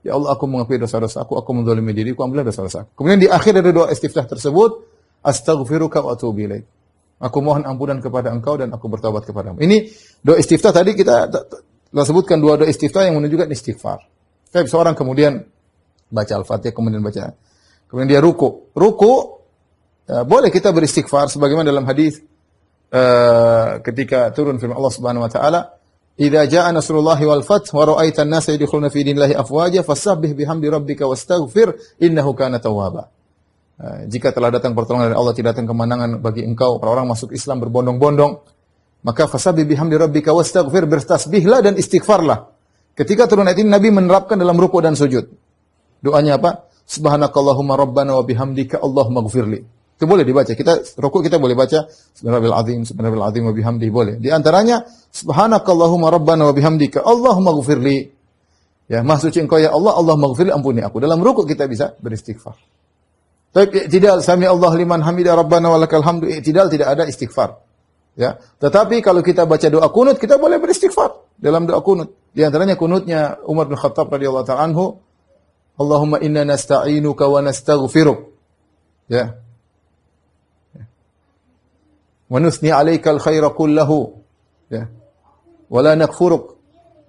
Ya Allah, aku mengakui dosa-dosaku, aku menzalimi diriku, ampunilah dosa-dosaku. Kemudian di akhir dari doa istiftah tersebut, astaghfiruka wa atubu ilaik. Aku mohon ampunan kepada Engkau dan aku bertaubat kepadamu. Ini doa istiftah tadi kita sebutkan dua doa istiftah yang menunjukkan istighfar. Tapi seorang kemudian baca Al-Fatihah, kemudian dia ruku. Ya, boleh kita beristighfar sebagaimana dalam hadis ketika turun firman Allah Subhanahu wa taala, "Idza jaa nasrullahi wal fath wa ra'aita an-nasa yadkhuluna fi dinillahi afwaja fasabbih bihamdi rabbika wastaghfir innahu kana tawwaba." Jika telah datang pertolongan dari Allah, tidak datang kemenangan bagi engkau, orang-orang masuk Islam berbondong-bondong, maka fasabbih bihamdi rabbika wastaghfir, bertasbihlah dan istighfarlah. Ketika turun ayat ini Nabi menerapkan dalam ruku dan sujud. Doanya apa? Subhanakallahumma rabbana wa bihamdika Allahumma ighfirli. Itu boleh dibaca. Kita ruku kita boleh baca subhanallahil azim wa bihamdihi, boleh. Di antaranya subhanakallahumma rabbana wa bihamdika Allahumma ighfirli. Ya, Maha suci Engkau ya Allah, Allahumma ighfirli, ampuni aku. Dalam ruku kita bisa beristighfar. Tapi i'tidal sami Allah liman hamida rabbana walakal hamdu, i'tidal tidak ada istighfar. Ya, tetapi kalau kita baca doa kunut, kita boleh beristighfar dalam doa kunut. Di antaranya kunutnya Umar bin Khattab radhiyallahu ta'ala anhu, Allahumma inna nasta'inuka wa nastaghfiruk. Ya. Wa nusni 'alaika al-khaira kullahu. Ya. Wa la nakfuruk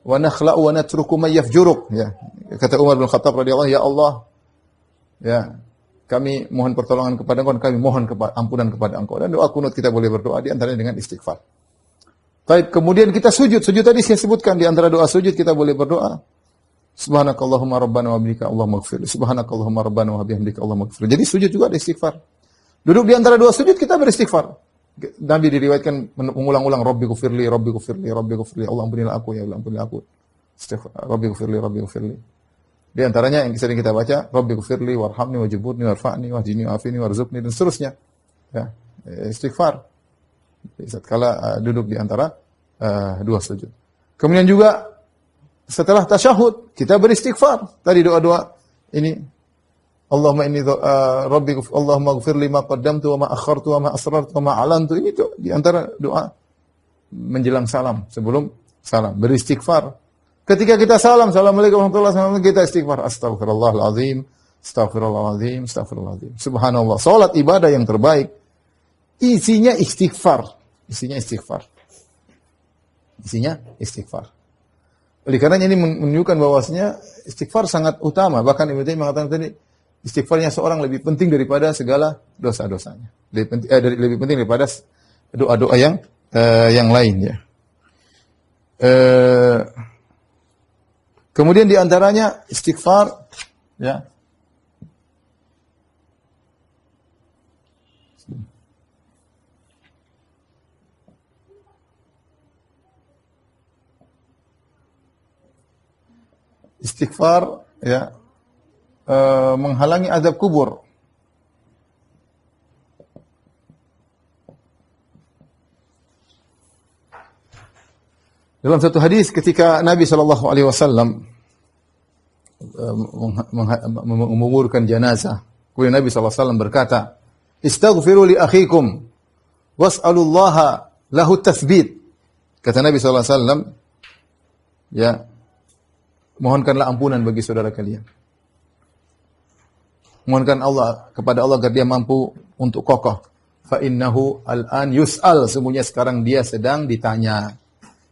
wa nakhla'u wa natruku man yafjuruk. Ya. Kata Umar bin Khattab radhiyallahu, ya Allah, ya, kami mohon pertolongan kepada Engkau, kami mohon ampunan kepada Engkau. Dan doa kunut kita boleh berdoa di antaranya dengan istighfar. Baik, kemudian kita sujud. Sujud tadi saya sebutkan di antara doa sujud kita boleh berdoa. Subhanakallahumma rabbana wa bihamdika Allahumma ighfir. Subhanakallahumma rabbana wa bihamdika Allahumma ighfir. Jadi sujud juga ada istighfar. Duduk di antara doa sujud kita beristighfar. Nabi diriwayatkan mengulang-ulang Rabbi ghfirli, Rabbi ghfirli, Rabbi ghfirli. Allah ampunilah aku, ya Allah ampunilah aku. Istighfar. Rabbi ghfirli, Rabbi ghfirli. Di antaranya yang sering kita baca, Rabbi ghfirli warhamni wajburni warfa'ni wahdini wa'afini warzuqni dan seterusnya. Ya, istighfar. Saat kala duduk di antara dua sujud. Kemudian juga setelah tasyahud kita beristighfar. Tadi doa-doa ini Allahumma inni Rabbi Allahumma ighfir li ma qaddamtu wa ma akhartu wa ma asrartu wa ma alantu. Ini tuh di antara doa menjelang salam, sebelum salam beristighfar. Ketika kita salam, assalamualaikum warahmatullahi wabarakatuh, kita istighfar, astaghfirullahalazim, astaghfirullahalazim, astaghfirullahalazim. Subhanallah. Salat ibadah yang terbaik isinya istighfar. Isinya istighfar. Isinya istighfar. Oleh karena ini menunjukkan bahwasanya istighfar sangat utama. Bahkan Ibnu Taimiyah mengatakan tadi, istighfarnya seorang lebih penting daripada segala dosa-dosanya. Lebih penting daripada doa-doa yang lain ya. Kemudian di antaranya istighfar ya. Istighfar ya menghalangi azab kubur. Dalam satu hadis ketika Nabi sallallahu alaihi wasallam menguburkan jenazah, kemudian Nabi sallallahu alaihi wasallam berkata, "Istaghfiru li akhikum was'alullaha lahu tatsbit." Kata Nabi sallallahu alaihi wasallam, ya, mohonkanlah ampunan bagi saudara kalian. Mohonkan Allah kepada Allah agar dia mampu untuk kokoh. Fa innahu al-an yus'al, sesungguhnya sekarang dia sedang ditanya.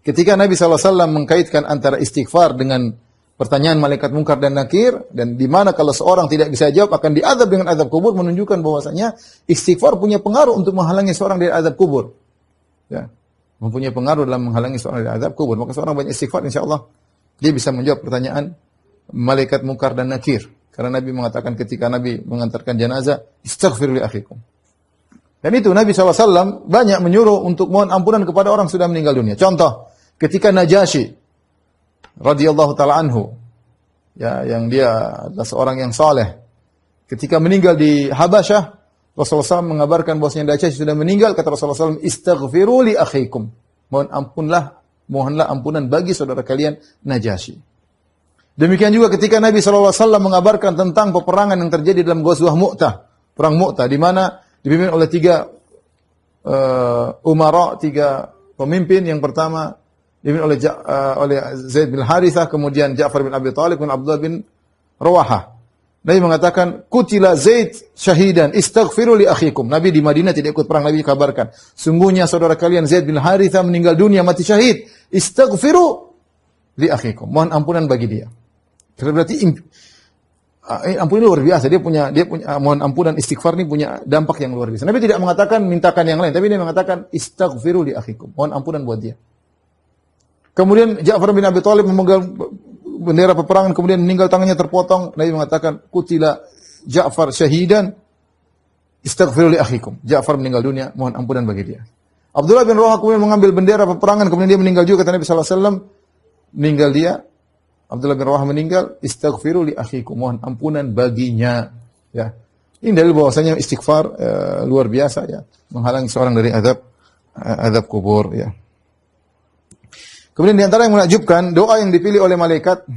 Ketika Nabi SAW mengkaitkan antara istighfar dengan pertanyaan malaikat munkar dan nakir, dan di mana kalau seorang tidak bisa jawab akan diazab dengan azab kubur, menunjukkan bahwasanya istighfar punya pengaruh untuk menghalangi seorang dari azab kubur. Ya, mempunyai pengaruh dalam menghalangi seorang dari azab kubur. Maka seorang banyak istighfar, insyaallah dia bisa menjawab pertanyaan malaikat munkar dan nakir. Karena Nabi mengatakan ketika Nabi mengantarkan jenazah, istaghfiru li akhikum. Dan itu Nabi SAW banyak menyuruh untuk mohon ampunan kepada orang sudah meninggal dunia. Contoh, ketika Najasyi radhiyallahu taala anhu, ya, yang dia adalah seorang yang saleh, ketika meninggal di Habasyah, Rasulullah SAW mengabarkan bahwasanya Najasyi sudah meninggal. Kata Rasulullah SAW, istaghfiru li akhikum, mohonlah ampunan bagi saudara kalian Najasyi. Demikian juga ketika Nabi SAW mengabarkan tentang peperangan yang terjadi dalam Ghazwah Mu'tah, perang Mu'tah, di mana dipimpin oleh tiga pemimpin. Yang pertama dipimpin oleh Zaid bin Harithah, kemudian Ja'far bin Abi Thalib, dan Abdullah bin Rawahah. Nabi mengatakan, "Qutila Zaid syahidan, istaghfiru li akhikum." Nabi di Madinah tidak ikut perang, Nabi kabarkan, sungguhnya saudara kalian Zaid bin Harithah meninggal dunia, mati syahid. Istaghfiru li akhikum, mohon ampunan bagi dia. Berarti ampunan luar biasa. Dia punya mohon ampunan, istighfar ini punya dampak yang luar biasa. Nabi tidak mengatakan mintakan yang lain, tapi dia mengatakan istaghfiru li akhikum, mohon ampunan buat dia. Kemudian Ja'far bin Abi Thalib memegang bendera peperangan, kemudian meninggal, tangannya terpotong. Nabi mengatakan, "Qutila Ja'far syahidan, istaghfiru li akhikum." Ja'far meninggal dunia, mohon ampunan bagi dia. Abdullah bin Rawahah kemudian mengambil bendera peperangan, kemudian dia meninggal juga. Kata Nabi sallallahu alaihi wasallam, meninggal dia, Abdullah bin Rawahah meninggal, istaghfiru li akhikum, mohon ampunan baginya. Ya. Ini dalil bahwasanya istighfar luar biasa ya, menghalangi seorang dari azab kubur ya. Kemudian di antara yang menakjubkan, doa yang dipilih oleh malaikat.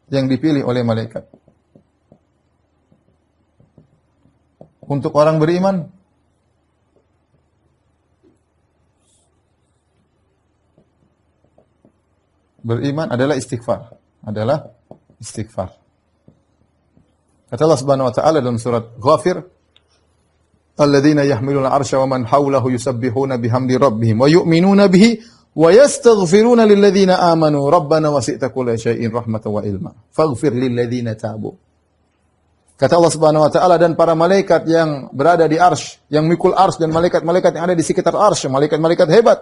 Yang dipilih oleh malaikat untuk orang beriman. Beriman adalah istighfar. Kata Allah Subhanahu wa taala dalam surat Ghafir, "Alladzina yahmiluna 'arsya wa man hawlahu yusabbihuna bihamdi rabbihim wa yu'minuna bihi wa yastaghfiruna lilladzina amanu rabbana wasi'ta kulla syai'in rahmatan wa ilma faghfir lilladzina tabu Kata Allah Subhanahu wa taala, dan para malaikat yang berada di arsy, yang mikul arsy, dan malaikat-malaikat yang ada di sekitar arsy, malaikat-malaikat hebat.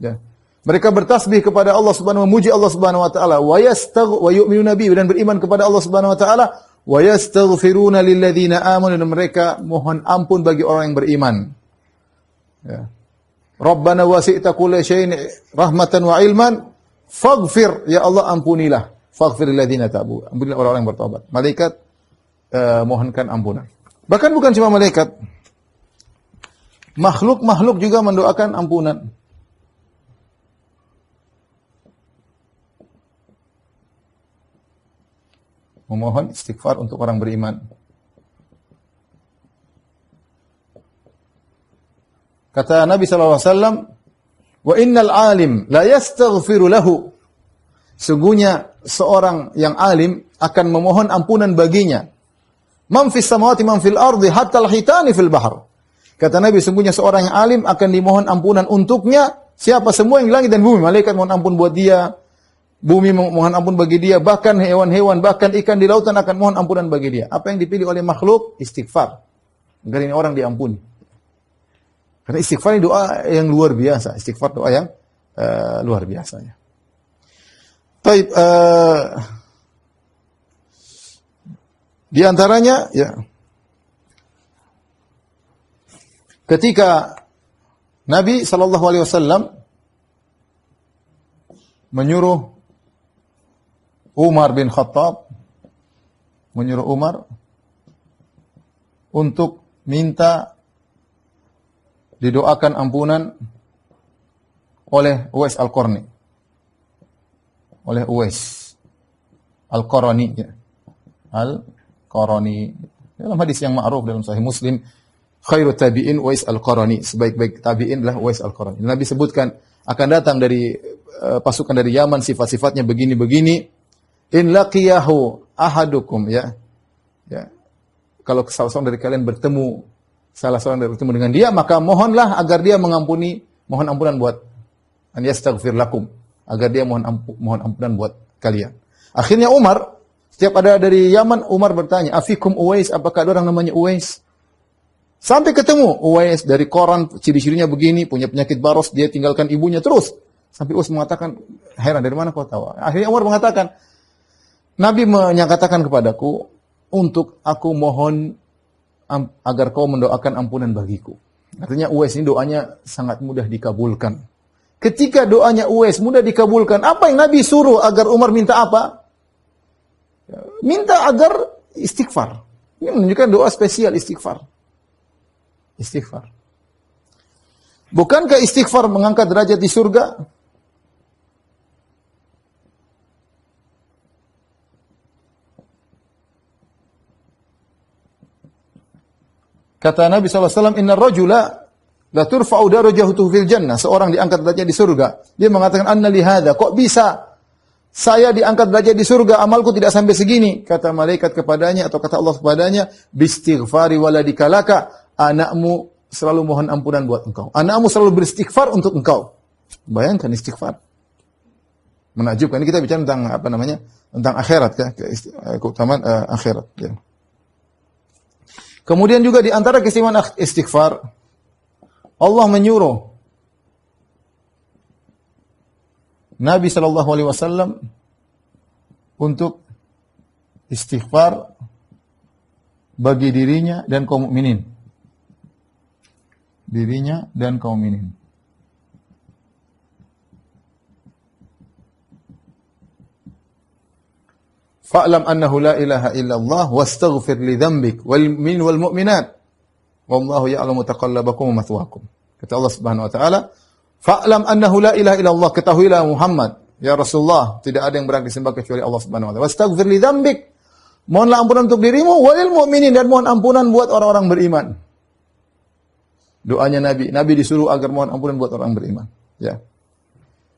Ya. Mereka bertasbih kepada Allah Subhanahu wa taala, memuji Allah Subhanahu wa taala, wa yu'minuna bihi, dan beriman kepada Allah Subhanahu wa taala, wa yastaghfiruna lilladzina amanu, dan mereka mohon ampun bagi orang yang beriman. Ya. Rabbana wasi'ta kulla syai'in rahmatan wa ilman, faghfir, ya Allah ampunilah, faghfir lilladzina tabu, ampunilah orang-orang yang bertobat. Malaikat mohonkan ampunan. Bahkan bukan cuma malaikat, makhluk-makhluk juga mendoakan ampunan. Memohon istighfar untuk orang beriman. Kata Nabi sallallahu alaihi wasallam, "Wa innal alim la yastaghfiru lahu." Sungguhnya seorang yang alim akan memohon ampunan baginya. Man fis samawati man fil ardi hatta al-hitani fil bahr. Kata Nabi, sungguhnya seorang yang alim akan dimohon ampunan untuknya siapa semua yang di langit dan bumi. Malaikat mohon ampun buat dia, bumi mohon ampun bagi dia, bahkan hewan-hewan, bahkan ikan di lautan akan mohon ampunan bagi dia. Apa yang dipilih oleh makhluk? Istighfar. Agar ini orang diampuni. Karena istighfar ini doa yang luar biasa. Istighfar doa yang luar biasa. Ya. Baik, di antaranya, ya, ketika Nabi sallallahu alaihi wasallam menyuruh Umar bin Khattab, menyuruh Umar untuk minta didoakan ampunan oleh Uwais Al-Qarni. Oleh Uwais Al-Qarni, ya. Al-Qarni. Dalam hadis yang ma'ruf dalam Sahih Muslim, khairu tabi'in Uwais Al-Qarni. Sebaik-baik tabi'in adalah Uwais Al-Qarni. Nabi sebutkan akan datang dari pasukan dari Yaman, sifat-sifatnya begini-begini. In laqiyahu ahadukum, ya. Ya. Kalau salah seorang dari kalian bertemu dengan dia, maka mohonlah agar dia mengampuni, mohon ampunan buat an yastaghfir lakum, agar dia mohon ampunan buat kalian. Akhirnya Umar, setiap ada dari Yaman, Umar bertanya, afikum Uwais, apakah ada orang namanya Uwais? Sampai ketemu Uwais dari koran, ciri-cirinya begini, punya penyakit baros, dia tinggalkan ibunya terus. Sampai Uwais mengatakan, heran, dari mana kau tahu? Akhirnya Umar mengatakan, Nabi menyatakan kepadaku untuk aku mohon agar kau mendoakan ampunan bagiku. Artinya Uwais ini doanya sangat mudah dikabulkan. Ketika doanya Uwais mudah dikabulkan, apa yang Nabi suruh agar Umar minta apa? Minta agar istighfar. Ini menunjukkan doa spesial istighfar. Istighfar. Bukankah istighfar mengangkat derajat di surga? Kata Nabi SAW, Inna rajula la turfa'u darajatuhu fil jannah. Seorang diangkat derajat di surga. Dia mengatakan, anna li hadha. Kok bisa saya diangkat derajat di surga, amalku tidak sampai segini? Kata malaikat kepadanya, atau kata Allah kepadanya, bistighfari waladika laka. Anakmu selalu mohon ampunan buat engkau. Anakmu selalu beristighfar untuk engkau. Bayangkan istighfar. Menakjubkan. Ini kita bicara tentang apa namanya? Tentang akhirat, ya, keutamaan akhirat, ya. Kemudian juga di antara keistimewaan istighfar, Allah menyuruh Nabi sallallahu alaihi wasallam untuk istighfar bagi dirinya dan kaum mukminin. Dirinya dan kaum mukminin. Fa'lam annahu la ilaha illallah wastaghfir li dhanbik wal mu'min wal mu'minat wallahu ya'lamu taqallabakum wa mathwaakum. Kata Allah Subhanahu wa taala, fa'lam annahu la ilaha illallah, ketahuilah Muhammad, ya Rasulullah, tidak ada yang berhak disembah kecuali Allah Subhanahu wa taala. Wastaghfir li dhanbik, mohonlah ampunan untuk dirimu, walil mu'minin, dan mohon ampunan buat orang-orang beriman. Doanya Nabi disuruh agar mohon ampunan buat orang beriman, ya.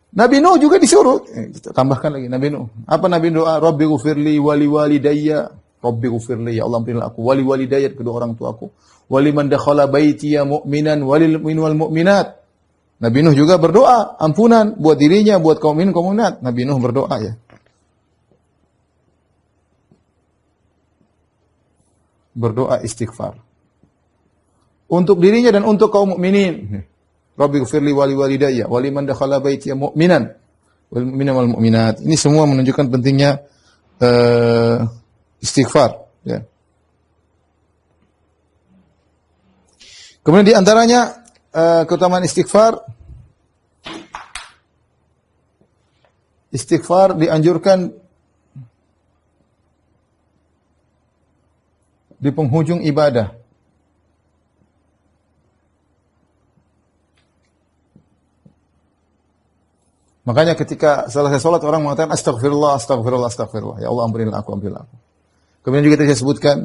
Nabi Nuh juga disuruh. Kita tambahkan lagi Nabi Nuh. Apa Nabi doa? Rabbi ghufirli wali walidayya. Rabbi ghufirli, ya Allah ampunilah aku, wali walidayya, kedua orang tuaku. Wali man dakhala baitiya mu'minan walil mu'min wal mu'minat. Nabi Nuh juga berdoa ampunan buat dirinya, buat kaum mukmin, kaum mukminat. Nabi Nuh berdoa, ya. berdoa istighfar. Untuk dirinya dan untuk kaum mukminin. Rabbi ghfirli wa li walidayya wa liman dakhala baiti mu'minan wal mu'mina wal mu'minat. Ini semua menunjukkan pentingnya istighfar, ya. Kemudian di antaranya keutamaan istighfar. Istighfar dianjurkan di penghujung ibadah. Makanya ketika selesai salat orang mengatakan astagfirullah, astagfirullah, astagfirullah. Ya Allah ampunilah aku, ampunilah aku. Kemudian juga saya sebutkan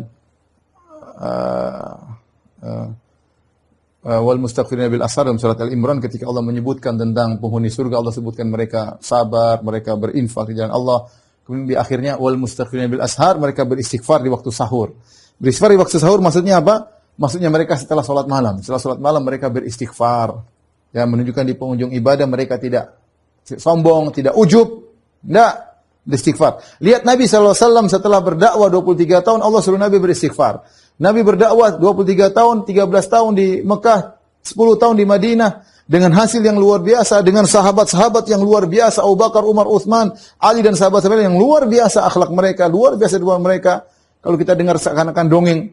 wal mustaghfirina bil ashar dalam surat Al-Imran ketika Allah menyebutkan tentang penghuni surga, Allah sebutkan mereka sabar, mereka berinfak di jalan Allah. Kemudian di akhirnya wal mustaghfirina bil ashar, mereka beristighfar di waktu sahur. Beristighfar di waktu sahur maksudnya apa? Maksudnya mereka setelah salat malam. Setelah salat malam mereka beristighfar. Ya, menunjukkan di penghujung ibadah mereka tidak sombong, tidak ujub, tidak beristighfar. Lihat Nabi SAW setelah berdakwah 23 tahun, Allah suruh Nabi beristighfar. Nabi berdakwah 23 tahun, 13 tahun di Mekah, 10 tahun di Madinah, dengan hasil yang luar biasa, dengan sahabat-sahabat yang luar biasa, Abu Bakar, Umar, Uthman, Ali dan sahabat-sahabat yang luar biasa akhlak mereka, luar biasa dua mereka. Kalau kita dengar seakan-akan dongeng,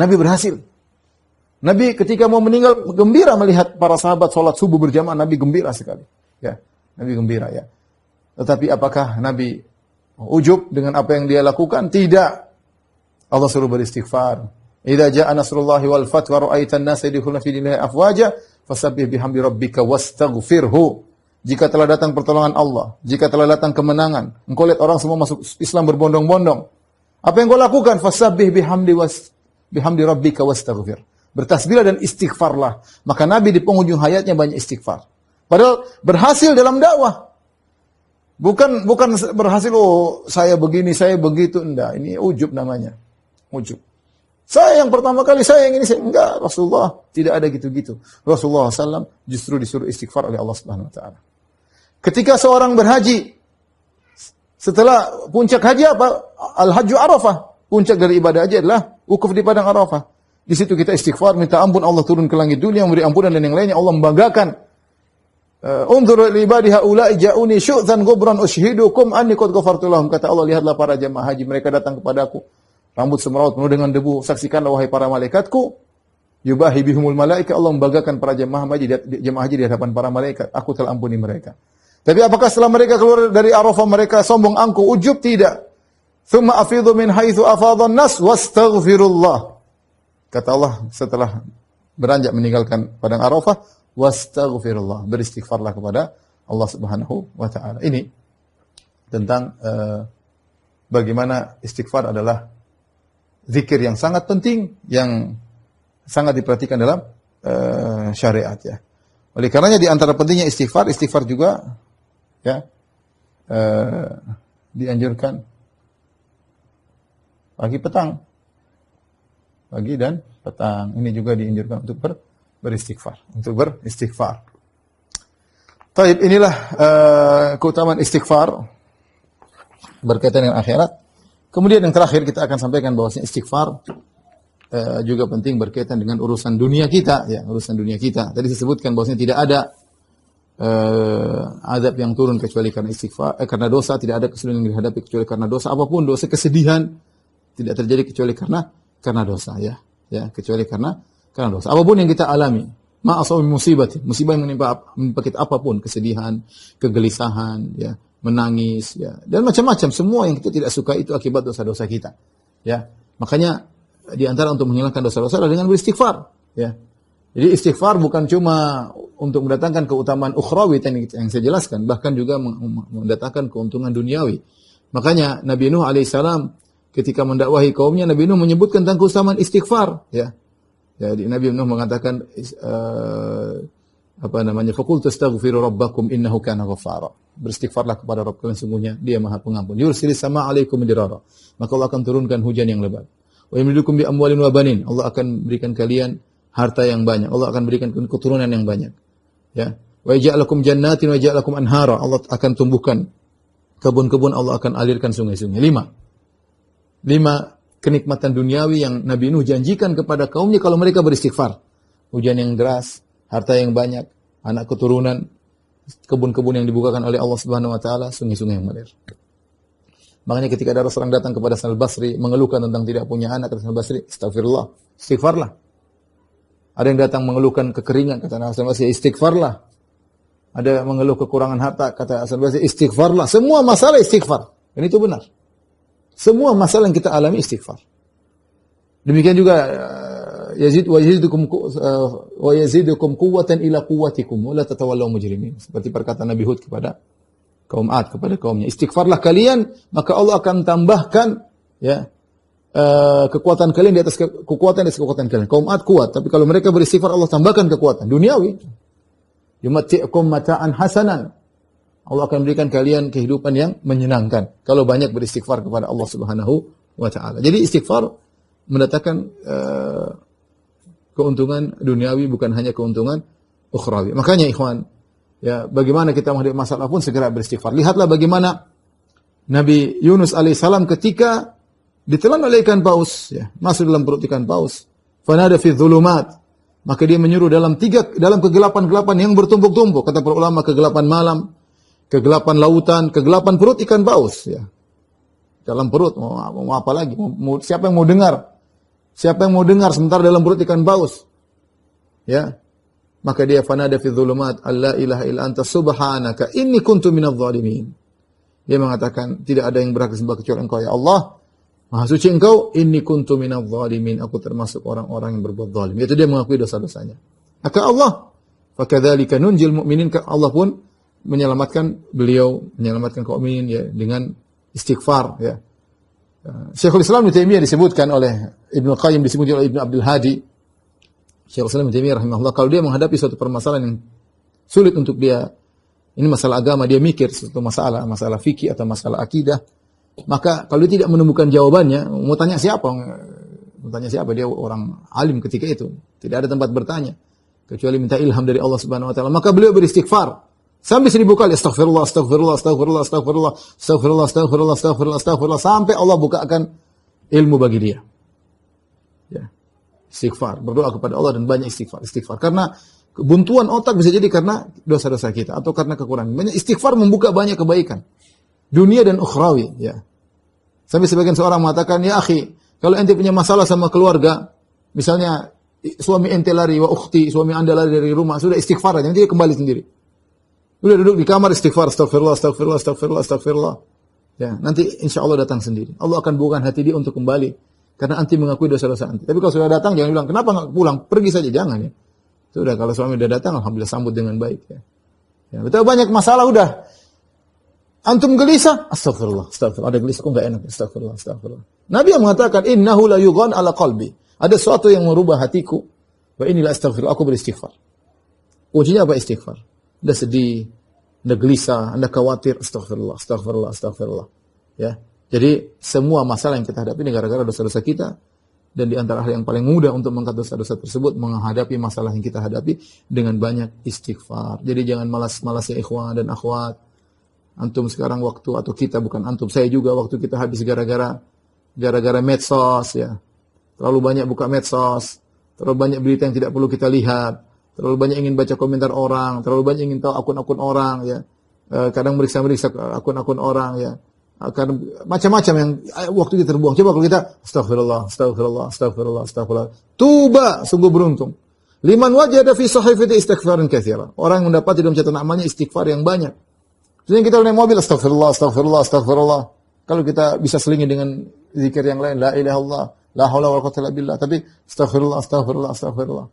Nabi berhasil. Nabi ketika mau meninggal, gembira melihat para sahabat sholat subuh berjamaah, Nabi gembira sekali. Ya, Nabi gembira ya. Tetapi apakah Nabi ujub dengan apa yang dia lakukan? Tidak. Allah suruh beristighfar. Idza jaa nasrullahi wal fath wa ra'aitan nasa yadkhuluna fi dinillahi afwaja fasabbih bihamdi rabbika wastaghfirhu. Jika telah datang pertolongan Allah, jika telah datang kemenangan, engkau lihat orang semua masuk Islam berbondong-bondong. Apa yang kau lakukan? Fasabbih bihamdi rabbika wastaghfir. Bertasbihlah dan istighfarlah. Maka Nabi di penghujung hayatnya banyak istighfar. Padahal berhasil dalam dakwah. Bukan berhasil, oh saya begini, saya begitu. Enggak, ini ujub namanya. Ujub. Saya yang pertama kali, saya yang ini, saya enggak. Rasulullah tidak ada gitu-gitu. Rasulullah SAW justru disuruh istighfar oleh Allah Subhanahu Wa Taala. Ketika seorang berhaji, setelah puncak haji apa? Al-Hajju Arafah. Puncak dari ibadah haji adalah wukuf di padang Arafah. Di situ kita istighfar, minta ampun, Allah turun ke langit dunia, memberi ampunan dan yang lainnya. Allah membanggakan. Unzur li ibadi haula'i ja'uni syu'than ghubran ushhidukum anni qad ghafartu lahum. Kata Allah, lihatlah para jemaah haji, mereka datang kepadaku rambut semrawut penuh dengan debu. Saksikanlah wahai para malaikatku. Yubahi bihumul malaika. Allah membanggakan para jemaah haji di hadapan para malaikat. Aku telah ampuni mereka. Tapi apakah setelah mereka keluar dari Arafah mereka sombong angkuh, ujub? Tidak. Tsumma afidhu min haitsu afadhan nas wastaghfirullah. Kata Allah setelah beranjak meninggalkan padang Arafah, wastaghfirullah, beristighfarlah kepada Allah Subhanahu wa taala. Ini tentang bagaimana istighfar adalah zikir yang sangat penting, yang sangat diperhatikan dalam syariat ya. Oleh karenanya di antara pentingnya istighfar juga ya dianjurkan pagi dan petang. Ini juga dianjurkan untuk beristighfar. Taib, inilah keutamaan istighfar berkaitan dengan akhirat. Kemudian yang terakhir kita akan sampaikan bahwasanya istighfar juga penting berkaitan dengan urusan dunia kita, ya, urusan dunia kita. Tadi disebutkan bahwasanya tidak ada azab yang turun kecuali karena istighfar, karena dosa, tidak ada kesulitan yang dihadapi kecuali karena dosa. Apapun dosa, kesedihan tidak terjadi kecuali karena dosa, ya, kecuali karena dosa. Apapun yang kita alami, ma'asawim musibah yang menimpa kita apapun, kesedihan, kegelisahan, ya, menangis, ya, dan macam-macam, semua yang kita tidak suka itu akibat dosa-dosa kita, ya. Makanya di antara untuk menghilangkan dosa-dosa adalah dengan beristighfar, ya. Jadi istighfar bukan cuma untuk mendatangkan keutamaan ukhrawi yang saya jelaskan, bahkan juga mendatangkan keuntungan duniawi. Makanya Nabi Nuh alaihissalam ketika mendakwahi kaumnya, Nabi Nuh menyebutkan tentang keutamaan istighfar, ya. Jadi Nabi Nuh mengatakan faqultu astaghfiru rabbakum innahu kana ghaffara. Beristighfarlah kepada Rabb kalian, sungguhnya Dia Maha Pengampun. Yursilis sama 'alaikum midrara. Maka Allah akan turunkan hujan yang lebat. Wa yumdidukum bi amwalin wa banin. Allah akan berikan kalian harta yang banyak. Allah akan berikan keturunan yang banyak. Ya. Wa yaj'alakum jannatin wa yaj'alakum anhara. Allah akan tumbuhkan kebun-kebun, Allah akan alirkan sungai-sungai. 5 kenikmatan duniawi yang Nabi Nuh janjikan kepada kaumnya kalau mereka beristighfar. Hujan yang deras, harta yang banyak, anak keturunan, kebun-kebun yang dibukakan oleh Allah Subhanahu wa taala, sungai-sungai yang mengalir. Makanya ketika ada seorang datang kepada Hasan al-Basri mengeluhkan tentang tidak punya anak, kata Hasan al-Basri, "Astagfirullah, istighfarlah." Ada yang datang mengeluhkan kekeringan, kata Hasan al-Basri, "Istighfarlah." Ada mengeluh kekurangan harta, kata Hasan al-Basri, "Istighfarlah." Semua masalah istighfar. Dan itu benar. Semua masalah yang kita alami istighfar. Demikian juga yazidukum quwwatan ila quwwatikum wa la tatawallaw mujrimin. Seperti perkataan Nabi Hud kepada kaum Ad, kepada kaumnya, istighfarlah kalian, maka Allah akan tambahkan ya kekuatan kalian di atas kekuatan kalian. Kaum Ad kuat, tapi kalau mereka beristighfar Allah tambahkan kekuatan duniawi. Yumatti'ukum mata'an hasanan. Allah akan berikan kalian kehidupan yang menyenangkan kalau banyak beristighfar kepada Allah Subhanahu wa taala. Jadi istighfar mendatangkan keuntungan duniawi, bukan hanya keuntungan ukhrawi. Makanya ikhwan, ya bagaimana kita menghadapi masalah pun segera beristighfar. Lihatlah bagaimana Nabi Yunus alaihissalam ketika ditelan oleh ikan paus, ya, masuk dalam perut ikan paus. Fanada fi dzulumat. Maka dia menyuruh dalam kegelapan-gelapan yang bertumpuk-tumpuk. Kata para ulama, kegelapan malam, kegelapan lautan, kegelapan perut ikan paus, ya. Dalam perut mau apa lagi? Siapa yang mau dengar? Siapa yang mau dengar sementara dalam perut ikan paus? Ya. Maka dia fanada fi dzulumat, alla ilaha illa anta subhanaka inni kuntu minadh dhalimin. Dia mengatakan tidak ada yang berhak disembah kecuali Engkau ya Allah. Maha suci Engkau, inni kuntu minadh dhalimin, aku termasuk orang-orang yang berbuat zalim. Yaitu dia mengakui dosa-dosanya. Maka Allah, fakadzalika nunjil mu'minin, Allah pun menyelamatkan beliau, menyelamatkan kaum mukminin ya dengan istighfar ya. Syekhul Islam Ibnu Taimiyah disebutkan oleh Ibnu Qayyim, disebutkan oleh Ibnu Abdul Hadi. Syekhul Islam Ibnu Taimiyah rahimahullah, kalau dia menghadapi suatu permasalahan yang sulit untuk dia, ini masalah agama, dia mikir suatu masalah fikih atau masalah akidah, maka kalau dia tidak menemukan jawabannya, mau tanya siapa? Mau tanya siapa? Dia orang alim ketika itu, tidak ada tempat bertanya kecuali minta ilham dari Allah Subhanahu wa taala. Maka beliau beristighfar sampai 1000 kali, astagfirullah, astagfirullah, astagfirullah, astagfirullah, astagfirullah, astagfirullah, astagfirullah, astagfirullah, sampai Allah bukakan ilmu bagi dia. Ya. Istighfar, berdoa kepada Allah dan banyak istighfar. Karena kebuntuan otak bisa jadi karena dosa-dosa kita atau karena kekurangan. Banyak istighfar membuka banyak kebaikan dunia dan ukhrawi, ya. Sampai sebagian seorang mengatakan, "Ya akhi, kalau ente punya masalah sama keluarga, misalnya suami ente lari wa ukhti, suami Anda lari dari rumah, sudah istighfar aja, nanti dia kembali sendiri. Udah duduk di kamar istighfar, astagfirullah, astagfirullah, astagfirullah, astagfirullah. Ya, nanti insya Allah datang sendiri. Allah akan bukakan hati dia untuk kembali karena anti mengakui dosa-dosa anti. Tapi kalau sudah datang jangan bilang, "Kenapa enggak pulang?" Pergi saja, jangan ya. Sudah, kalau suami sudah datang alhamdulillah sambut dengan baik ya. Ya, betul, banyak masalah udah. Antum gelisah, astagfirullah, astagfirullah. Ada gelisah kok enggak enak, astagfirullah, astagfirullah. Nabi yang mengatakan, "Innahu la yughan ala qalbi." Ada sesuatu yang merubah hatiku. Wa inni la astaghfirullah, aku beristighfar. Kuncinya apa istighfar? Anda sedih, Anda gelisah, Anda khawatir, astagfirullah, astagfirullah, astagfirullah. Ya. Jadi semua masalah yang kita hadapi ini gara-gara dosa-dosa kita, dan di antara hal yang paling mudah untuk mengangkat dosa-dosa tersebut menghadapi masalah yang kita hadapi dengan banyak istighfar. Jadi jangan malas-malas ya ikhwan dan akhwat. Antum sekarang waktu, atau kita, bukan antum, saya juga waktu kita habis gara-gara medsos ya. Terlalu banyak buka medsos, terlalu banyak berita yang tidak perlu kita lihat, terlalu banyak ingin baca komentar orang, terlalu banyak ingin tahu akun-akun orang ya. Kadang meriksa akun-akun orang ya. Kadang macam-macam yang waktu kita terbuang. Coba kalau kita astagfirullah, astagfirullah, astagfirullah, astagfirullah. Tuba, sungguh beruntung. Liman wajada fi sahifati istighfaran katsira. Orang yang mendapat dalam catatan amalnya istighfar yang banyak. Jadi kita naik mobil astagfirullah, astagfirullah, astagfirullah. Kalau kita bisa selingi dengan zikir yang lain, la ilaha illallah, la haula wala quwwata illa billah, tapi astagfirullah, astagfirullah, astagfirullah.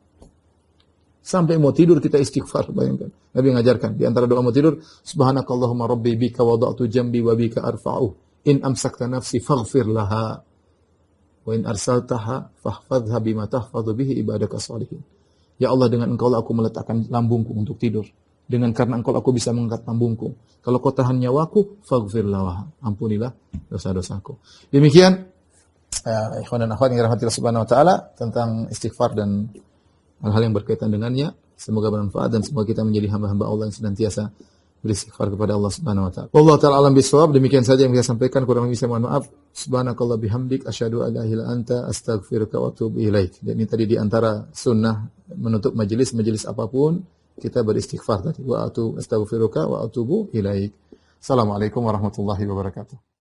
Sampai mau tidur kita istighfar, bayangkan. Nabi mengajarkan di antara doa mau tidur, subhanakallahumma rabbi bika wada'tu jambi wa bika arfa'u. In amsakta nafsi faghfir laha wa in arsaltaha fahfadhha bima tahfadhu bihi ibadaka shalihin. Ya Allah, dengan Engkau aku meletakkan lambungku untuk tidur. Dengan karena Engkau aku bisa mengangkat lambungku. Kalau Kau tahan nyawaku, faghfir laha, ampunilah dosa-dosaku. Demikian ikhwan dan akhwat yang dirahmati Allah Subhanahu wa taala tentang istighfar dan hal-hal yang berkaitan dengannya. Semoga bermanfaat dan semoga kita menjadi hamba-hamba Allah yang senantiasa beristighfar kepada Allah Subhanahu wa taala. Wallahu taala alam bisawab. Demikian saja yang saya sampaikan, kurang lebih saya mohon maaf. Subhanakallah bihamdik asyhadu an la ilaha illa anta astaghfiruka wa atubu ilaik. Dan ini tadi di antara sunnah menutup majelis apapun kita beristighfar tadi. Wa atu astaghfiruka wa atubu ilaik. Assalamualaikum warahmatullahi wabarakatuh.